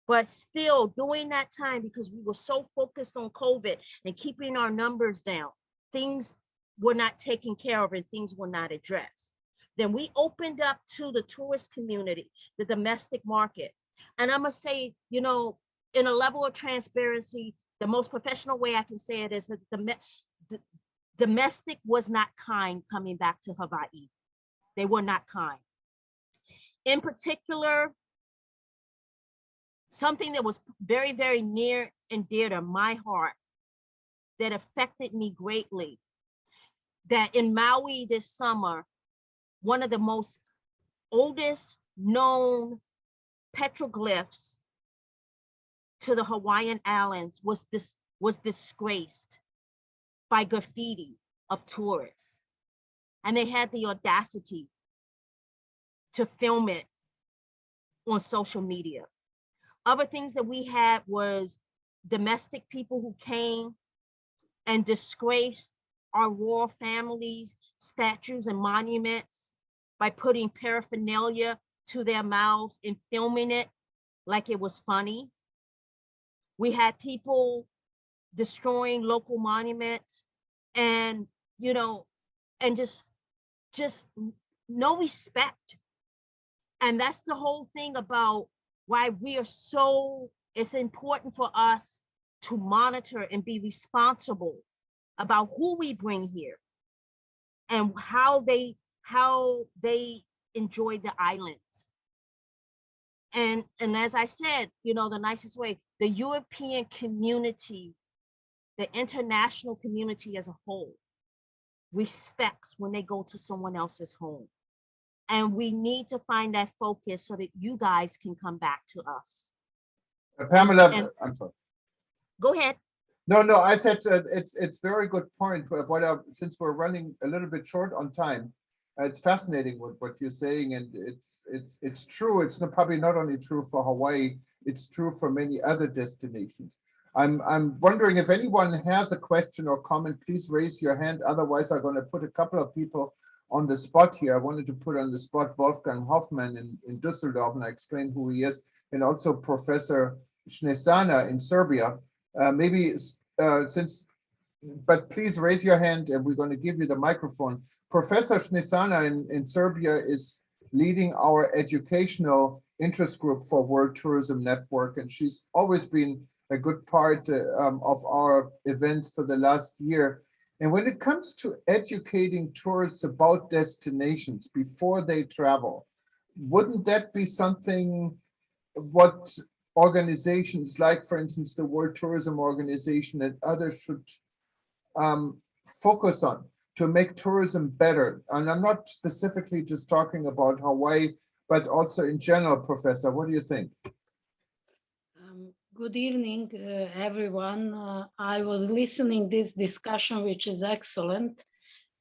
but still during that time, because we were so focused on COVID and keeping our numbers down, things were not taken care of and things were not addressed. Then we opened up to the tourist community, the domestic market. And I must say, you know, in a level of transparency, the most professional way I can say it is that the domestic was not kind coming back to Hawaii. They were not kind. In particular, something that was very, very near and dear to my heart that affected me greatly, that in Maui this summer, one of the most oldest known petroglyphs to the Hawaiian Islands was disgraced by graffiti of tourists. And they had the audacity to film it on social media. Other things that we had was domestic people who came and disgraced our royal families, statues and monuments by putting paraphernalia to their mouths and filming it like it was funny. We had people destroying local monuments and, you know, and just no respect. And that's the whole thing about why we are so, it's important for us to monitor and be responsible about who we bring here and how they enjoy the islands. And as I said, you know, the nicest way, the European community, the international community as a whole, respects when they go to someone else's home. And we need to find that focus so that you guys can come back to us. Pamela, I'm sorry. Go ahead. No, I said it's very good point. But since we're running a little bit short on time, it's fascinating what you're saying, and it's true. It's probably not only true for Hawaii; it's true for many other destinations. I'm wondering if anyone has a question or comment. Please raise your hand. Otherwise, I'm going to put a couple of people on the spot here. I wanted to put on the spot Wolfgang Hoffmann in Düsseldorf, and I explained who he is, and also Professor Snesana in Serbia. But please raise your hand and we're going to give you the microphone. Professor Snesana in Serbia is leading our educational interest group for World Tourism Network, and she's always been a good part of our events for the last year. And when it comes to educating tourists about destinations before they travel, wouldn't that be something what organizations like, for instance, the World Tourism Organization and others should focus on to make tourism better? And I'm not specifically just talking about Hawaii, but also in general, Professor. What do you think? Good evening, everyone. I was listening this discussion, which is excellent.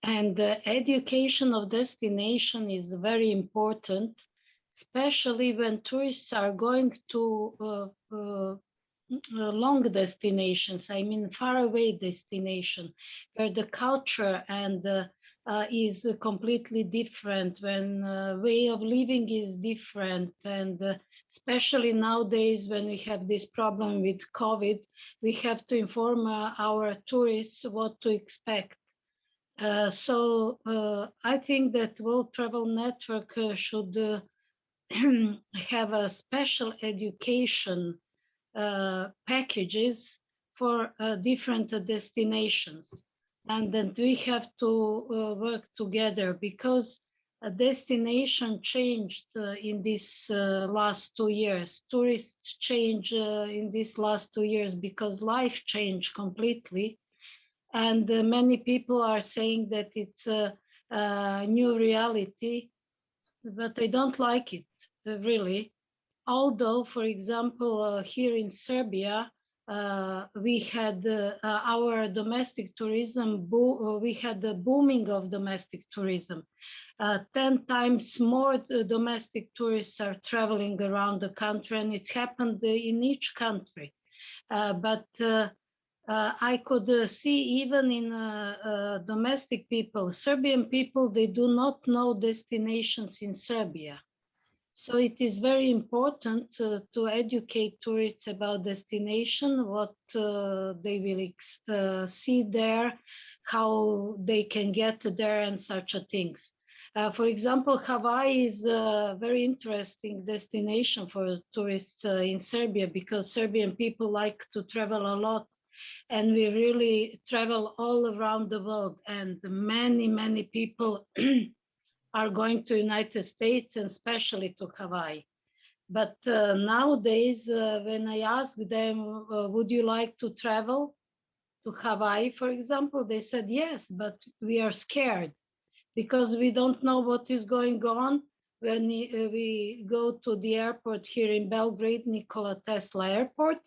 And education of destination is very important, especially when tourists are going to long destinations, I mean faraway destination, where the culture and is completely different, when way of living is different, and especially nowadays when we have this problem with COVID, we have to inform our tourists what to expect. So I think that World Travel Network should have a special education packages for different destinations, and then we have to work together, because a destination changed in this last 2 years. Tourists change in these last 2 years because life changed completely, and many people are saying that it's a new reality, but I don't like it really. Although, for example, here in Serbia, we had our domestic tourism, we had the booming of domestic tourism. 10 times more domestic tourists are traveling around the country, and it happened in each country. But I could see even in domestic people, Serbian people, they do not know destinations in Serbia. So it is very important to educate tourists about destination, what they will see there, how they can get there and such a things. For example, Hawaii is a very interesting destination for tourists in Serbia because Serbian people like to travel a lot. And we really travel all around the world, and many people are going to United States and especially to Hawaii. But nowadays, when I ask them, would you like to travel to Hawaii, for example, they said yes, but we are scared because we don't know what is going on. When we go to the airport here in Belgrade, Nikola Tesla Airport,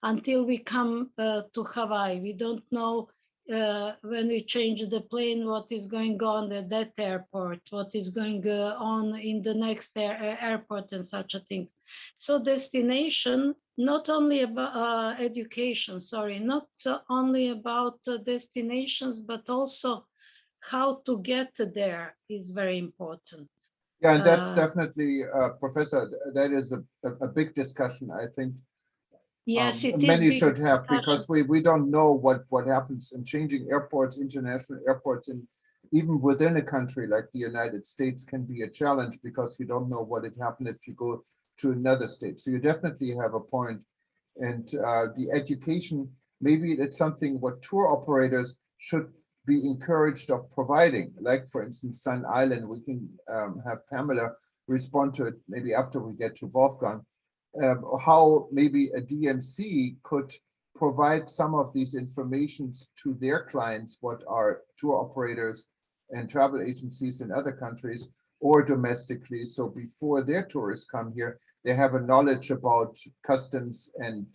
until we come to Hawaii. We don't know when we change the plane what is going on at that airport, what is going on in the next airport and such a thing. So destination, not only about education, sorry, not only about destinations, but also how to get there is very important. Yeah, and that's definitely, Professor, that is a big discussion, I think. Yes, it many is should have, discussion. because we don't know what happens in changing airports, international airports, and even within a country like the United States can be a challenge because you don't know what would happen if you go to another state. So you definitely have a point. And the education, maybe it's something what tour operators should be encouraged of providing. Like, for instance, Sun Island, we can have Pamela respond to it maybe after we get to Wolfgang. How maybe a DMC could provide some of these informations to their clients, what are tour operators and travel agencies in other countries or domestically. So before their tourists come here, they have a knowledge about customs and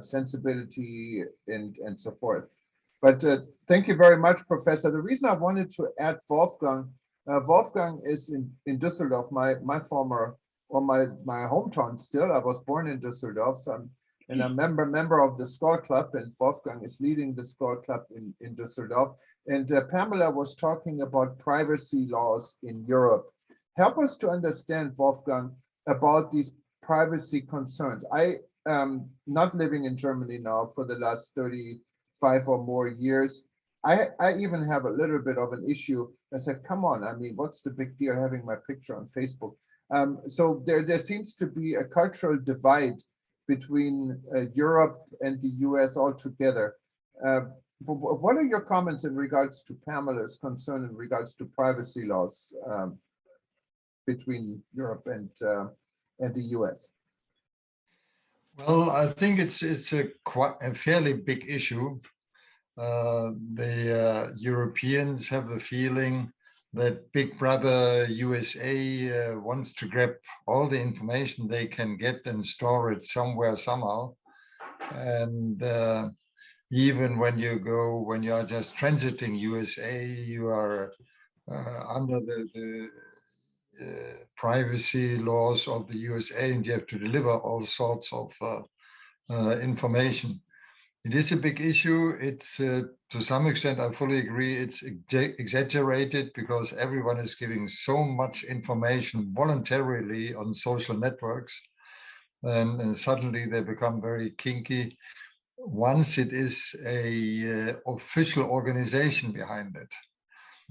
sensibility and so forth. But thank you very much, Professor. The reason I wanted to add Wolfgang, Wolfgang is in Düsseldorf, my former, or my hometown still. I was born in Düsseldorf, so I'm a member of the Skull Club, and Wolfgang is leading the Skull Club in Düsseldorf. And Pamela was talking about privacy laws in Europe. Help us to understand, Wolfgang, about these privacy concerns. I am not living in Germany now for the last 35 or more years. I even have a little bit of an issue. I said, come on, I mean, what's the big deal having my picture on Facebook? So there seems to be a cultural divide between Europe and the US altogether. What are your comments in regards to Pamela's concern in regards to privacy laws between Europe and the US? Well, I think it's a fairly big issue. The Europeans have the feeling that Big Brother USA wants to grab all the information they can get and store it somewhere, somehow. And even when you are just transiting USA, you are under the privacy laws of the USA, and you have to deliver all sorts of information. It is a big issue. It's to some extent, I fully agree, it's exaggerated because everyone is giving so much information voluntarily on social networks, and suddenly they become very kinky once it is a official organization behind it.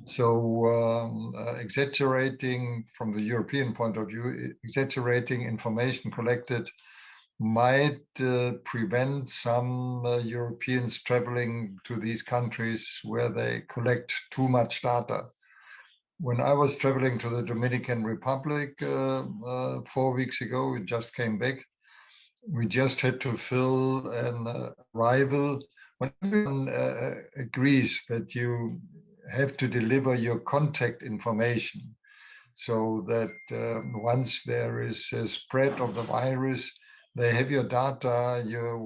So exaggerating from the European point of view, exaggerating information collected might prevent some Europeans traveling to these countries where they collect too much data. When I was traveling to the Dominican Republic 4 weeks ago, we just came back. We just had to fill an arrival. When everyone agrees that you have to deliver your contact information so that once there is a spread of the virus, they have your data,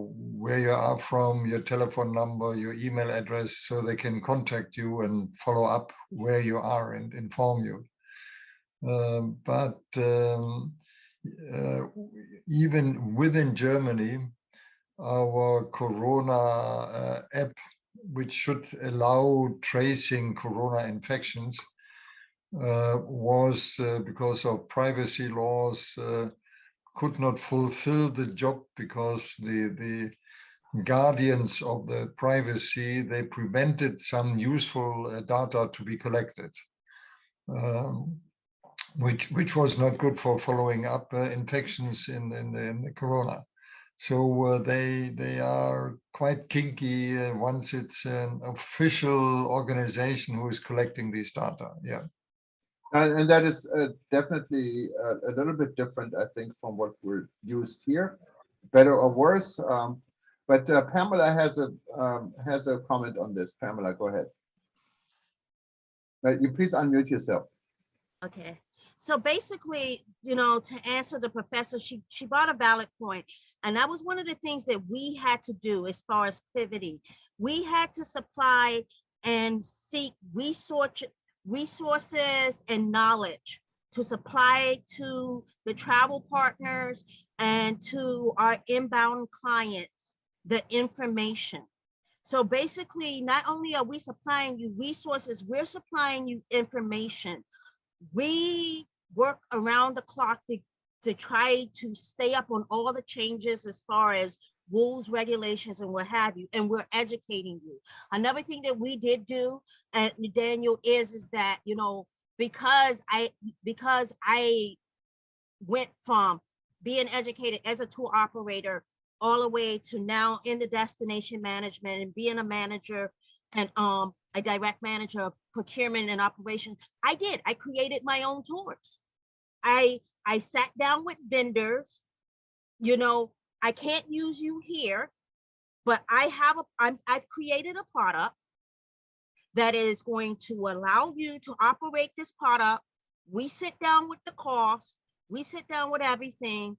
where you are from, your telephone number, your email address, so they can contact you and follow up where you are and inform you. But even within Germany, our Corona app, which should allow tracing Corona infections, was because of privacy laws could not fulfill the job, because the guardians of the privacy, they prevented some useful data to be collected, which was not good for following up infections in the Corona. So they are quite kinky once it's an official organization who is collecting these data. Yeah. And that is definitely a little bit different, I think, from what we're used here, better or worse. But Pamela has a comment on this. Pamela, go ahead. You please unmute yourself. Okay. So basically, you know, to answer the professor, she brought a valid point. And that was one of the things that we had to do as far as pivoting. We had to supply and seek resources and knowledge to supply to the travel partners and to our inbound clients the information. So basically, not only are we supplying you resources, we're supplying you information. We work around the clock to try to stay up on all the changes as far as rules, regulations, and what have you, and we're educating you. Another thing that we did do, and Daniel, is that, you know, because I went from being educated as a tour operator all the way to now in the destination management and being a manager and a direct manager of procurement and operations, I created my own tours. I sat down with vendors. You know, I can't use you here, but I've created a product that is going to allow you to operate this product. We sit down with the cost, we sit down with everything.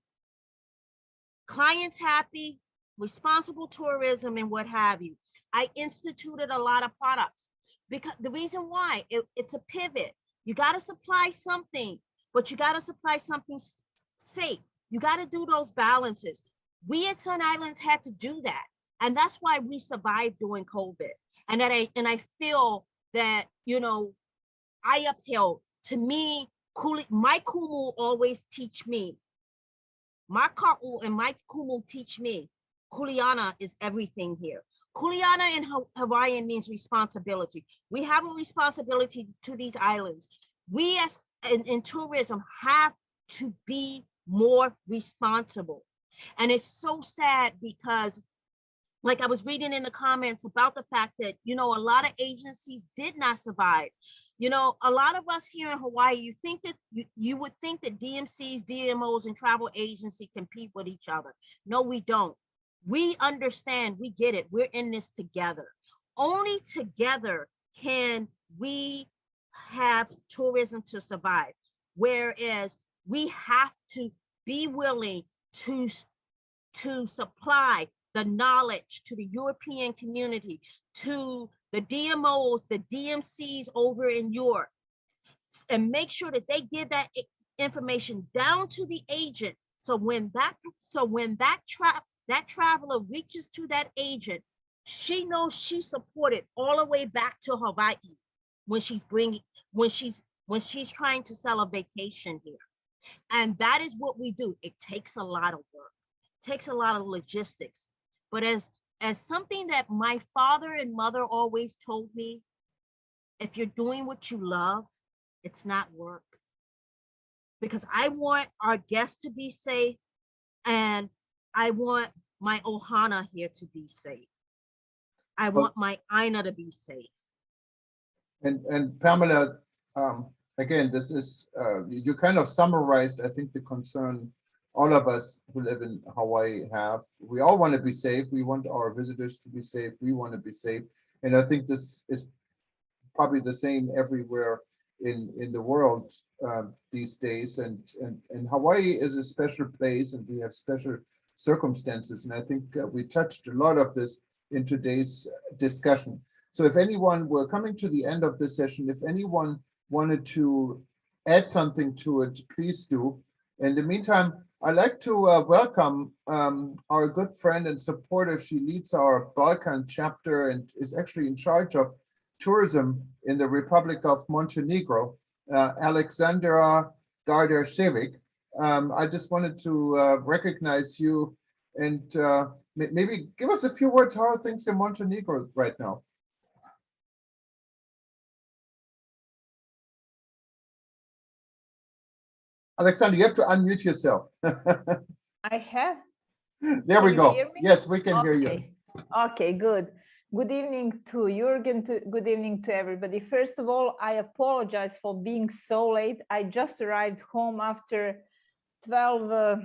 Clients happy, responsible tourism, and what have you. I instituted a lot of products because the reason why it's a pivot. You got to supply something, but you got to supply something safe. You got to do those balances. We at Sun Islands had to do that. And that's why we survived during COVID. And I feel that, you know, I upheld. To me, my kumu always teach me. My ka'u and my kumu teach me. Kuleana is everything here. Kuleana in Hawaiian means responsibility. We have a responsibility to these islands. We as in tourism have to be more responsible. And it's so sad because, like I was reading in the comments about the fact that, you know, a lot of agencies did not survive. You know, a lot of us here in Hawaii, you think that you would think that DMCs, DMOs, and travel agency compete with each other. No, we don't. We understand, we get it. We're in this together. Only together can we have tourism to survive. Whereas we have to be willing to supply the knowledge to the European community, to the DMOs, the DMCs over in Europe, and make sure that they give that information down to the agent. So when that traveler reaches to that agent, she knows she's supported all the way back to Hawaii when she's trying to sell a vacation here. And that is what we do. It takes a lot of work, takes a lot of logistics. But as something that my father and mother always told me, if you're doing what you love, it's not work. Because I want our guests to be safe, and I want my Ohana here to be safe. I want my Aina to be safe. And Pamela, again, this is, you kind of summarized, I think, the concern all of us who live in Hawaii have. We all want to be safe. We want our visitors to be safe. We want to be safe. And I think this is probably the same everywhere in the world these days. And Hawaii is a special place, and we have special circumstances. And I think we touched a lot of this in today's discussion. So if anyone, we're coming to the end of this session, if anyone wanted to add something to it, please do. In the meantime, I'd like to welcome our good friend and supporter. She leads our Balkan chapter and is actually in charge of tourism in the Republic of Montenegro, Alexandra Gardarcevic. I just wanted to recognize you and maybe give us a few words. How are things in Montenegro right now? Alexandra, you have to unmute yourself. I have. There we Can you go. hear me? Yes, we can hear you. Okay. Okay, good. Good evening to Jürgen, good evening to everybody. First of all, I apologize for being so late. I just arrived home after 12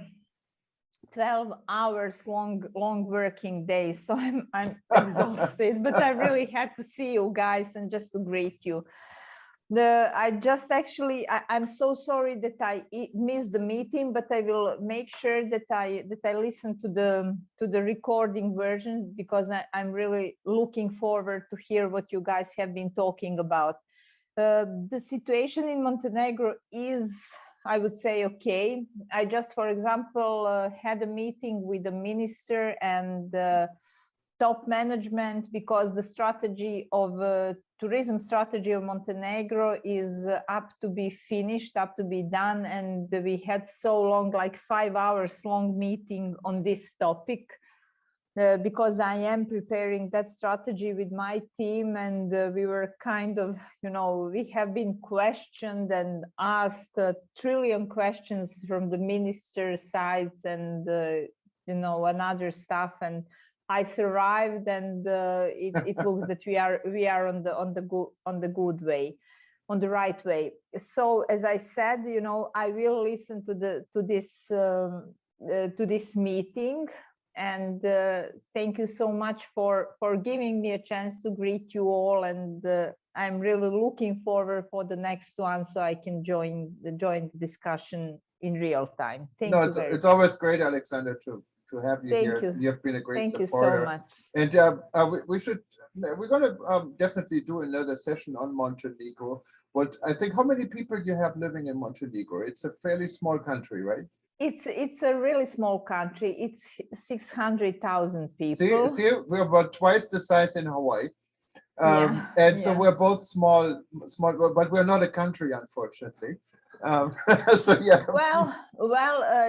hours long working day, so I'm exhausted, but I really had to see you guys and just to greet you. I'm so sorry that I missed the meeting, but I will make sure that I listen to the recording version, because I'm really looking forward to hear what you guys have been talking about. The situation in Montenegro is, I would say, okay. I just, for example, had a meeting with the minister and top management, because the strategy of tourism strategy of Montenegro is up to be finished, up to be done. And we had so long, like 5 hours long meeting on this topic, because I am preparing that strategy with my team. And we were kind of, we have been questioned and asked a trillion questions from the minister's sides and, and other stuff. And I survived, and it looks that we are on the good way, on the right way. So as I said, I will listen to this meeting, and thank you so much for giving me a chance to greet you all. And I'm really looking forward for the next one, so I can join the discussion in real time. Thank you. It's always great, Alexander, to have you here. You. You've been a great supporter. Thank you so much. And we're going to definitely do another session on Montenegro. But I think, how many people you have living in Montenegro? It's a fairly small country, right? It's a really small country. It's 600,000 people. See, we're about twice the size in Hawaii. So we're both small, but we're not a country, unfortunately. So yeah. Well,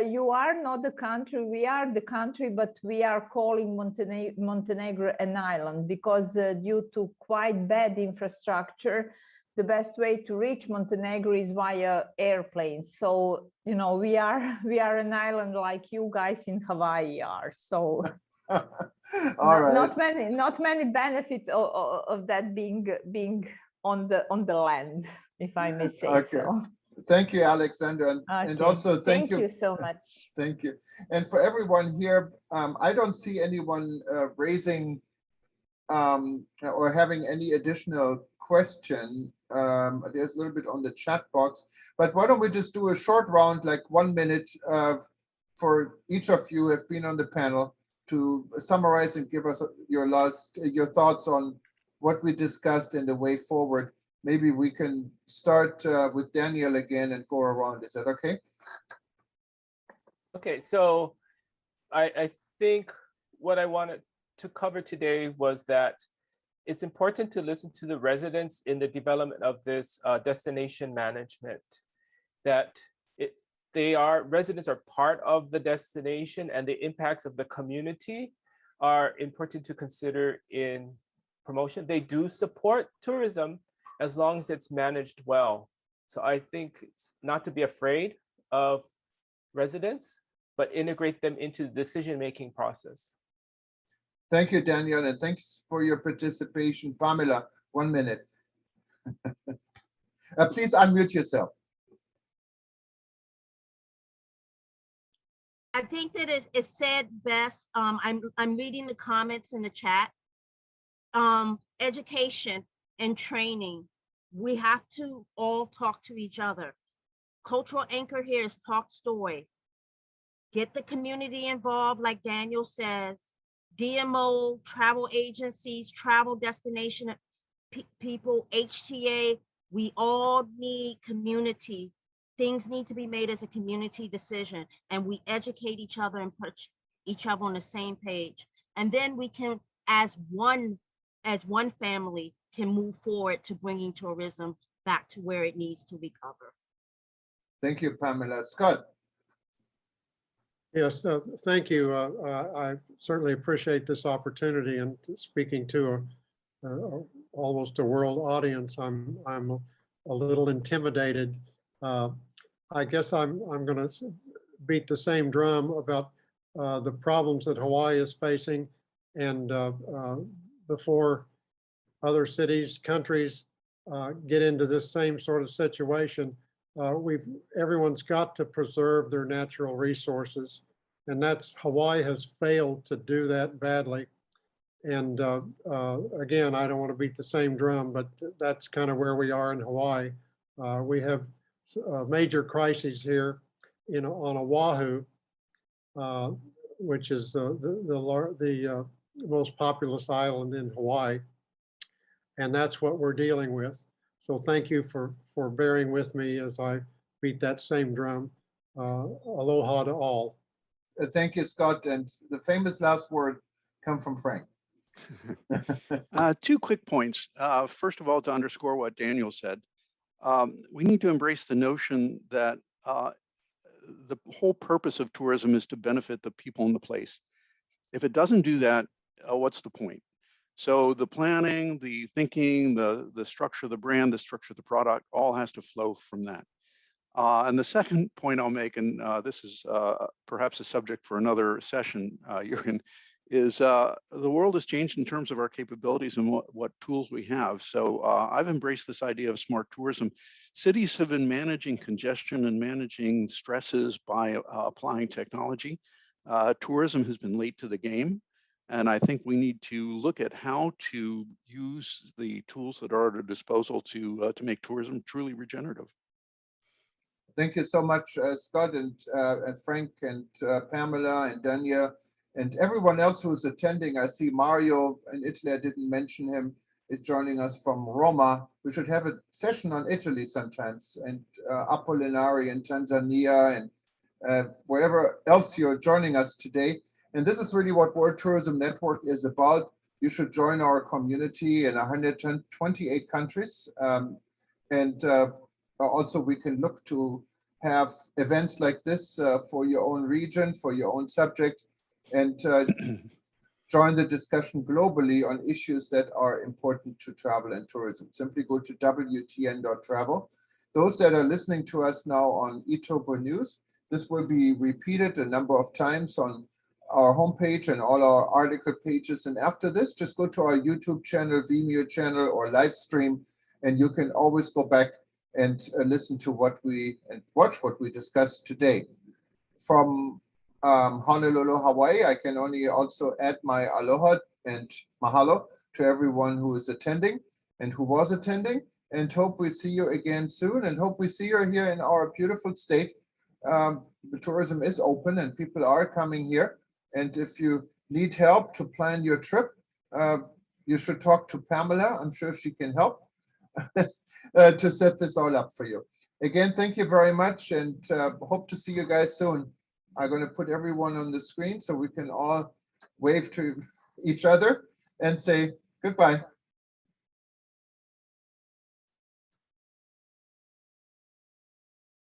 you are not the country. We are the country, but we are calling Montenegro an island, because due to quite bad infrastructure, the best way to reach Montenegro is via airplanes. So we are an island like you guys in Hawaii are. So not many benefit of that being on the land, if I may say so. Thank you, Alexander, and also thank you so much. Thank you. And for everyone here, I don't see anyone raising or having any additional question. There's a little bit on the chat box, but why don't we just do a short round, like 1 minute, for each of you who have been on the panel, to summarize and give us your thoughts on what we discussed and the way forward. Maybe we can start with Daniel again and go around. Is that okay? Okay, so I think what I wanted to cover today was that it's important to listen to the residents in the development of this destination management, that residents are part of the destination, and the impacts of the community are important to consider in promotion. They do support tourism as long as it's managed well. So I think it's not to be afraid of residents, but integrate them into the decision-making process. Thank you, Daniel, and thanks for your participation. Pamela, 1 minute. Please unmute yourself. I think that it's said best. I'm reading the comments in the chat. Education and training. We have to all talk to each other. Cultural anchor here is talk story. Get the community involved, like Daniel says. DMO, travel agencies, travel destination people, HTA. We all need community things need to be made as a community decision, and we educate each other and put each other on the same page. And then we can, as one family, can move forward to bringing tourism back to where it needs to recover. Thank you, Pamela. Scott. Yes, thank you. I certainly appreciate this opportunity and speaking to almost a world audience. I'm a little intimidated. I guess I'm going to beat the same drum about the problems that Hawaii is facing, and before other cities, countries get into this same sort of situation, everyone's got to preserve their natural resources, and Hawaii has failed to do that badly. And again, I don't want to beat the same drum, but that's kind of where we are in Hawaii. We have major crises here on Oahu, which is the most populous island in Hawaii, and that's what we're dealing with. So thank you for bearing with me as I beat that same drum. Aloha to all. Thank you, Scott. And the famous last word come from Frank. 2 quick points. First of all, to underscore what Daniel said, we need to embrace the notion that the whole purpose of tourism is to benefit the people in the place. If it doesn't do that, what's the point? So the planning, the thinking, the structure of the brand, the structure of the product, all has to flow from that. And the second point I'll make, and this is perhaps a subject for another session, Jürgen, is the world has changed in terms of our capabilities and what tools we have. So I've embraced this idea of smart tourism. Cities have been managing congestion and managing stresses by applying technology. Tourism has been late to the game. And I think we need to look at how to use the tools that are at our disposal to make tourism truly regenerative. Thank you so much, Scott and Frank and Pamela and Daniel and everyone else who's attending. I see Mario in Italy, I didn't mention him, is joining us from Roma. We should have a session on Italy sometimes, and Apollinari in Tanzania and wherever else you're joining us today. And this is really what World Tourism Network is about. You should join our community in 128 countries. And also we can look to have events like this for your own region, for your own subject, and join the discussion globally on issues that are important to travel and tourism. Simply go to WTN.travel. Those that are listening to us now on eTopo News, this will be repeated a number of times on our homepage and all our article pages. And after this, just go to our YouTube channel, Vimeo channel, or live stream, and you can always go back and listen to what and watch what we discussed today. From Honolulu, Hawaii, I can only also add my aloha and mahalo to everyone who is attending and who was attending, and hope we see you again soon, and hope we see you here in our beautiful state. The tourism is open and people are coming here. And if you need help to plan your trip, you should talk to Pamela. I'm sure she can help to set this all up for you. Again, thank you very much, and hope to see you guys soon. I'm going to put everyone on the screen so we can all wave to each other and say goodbye.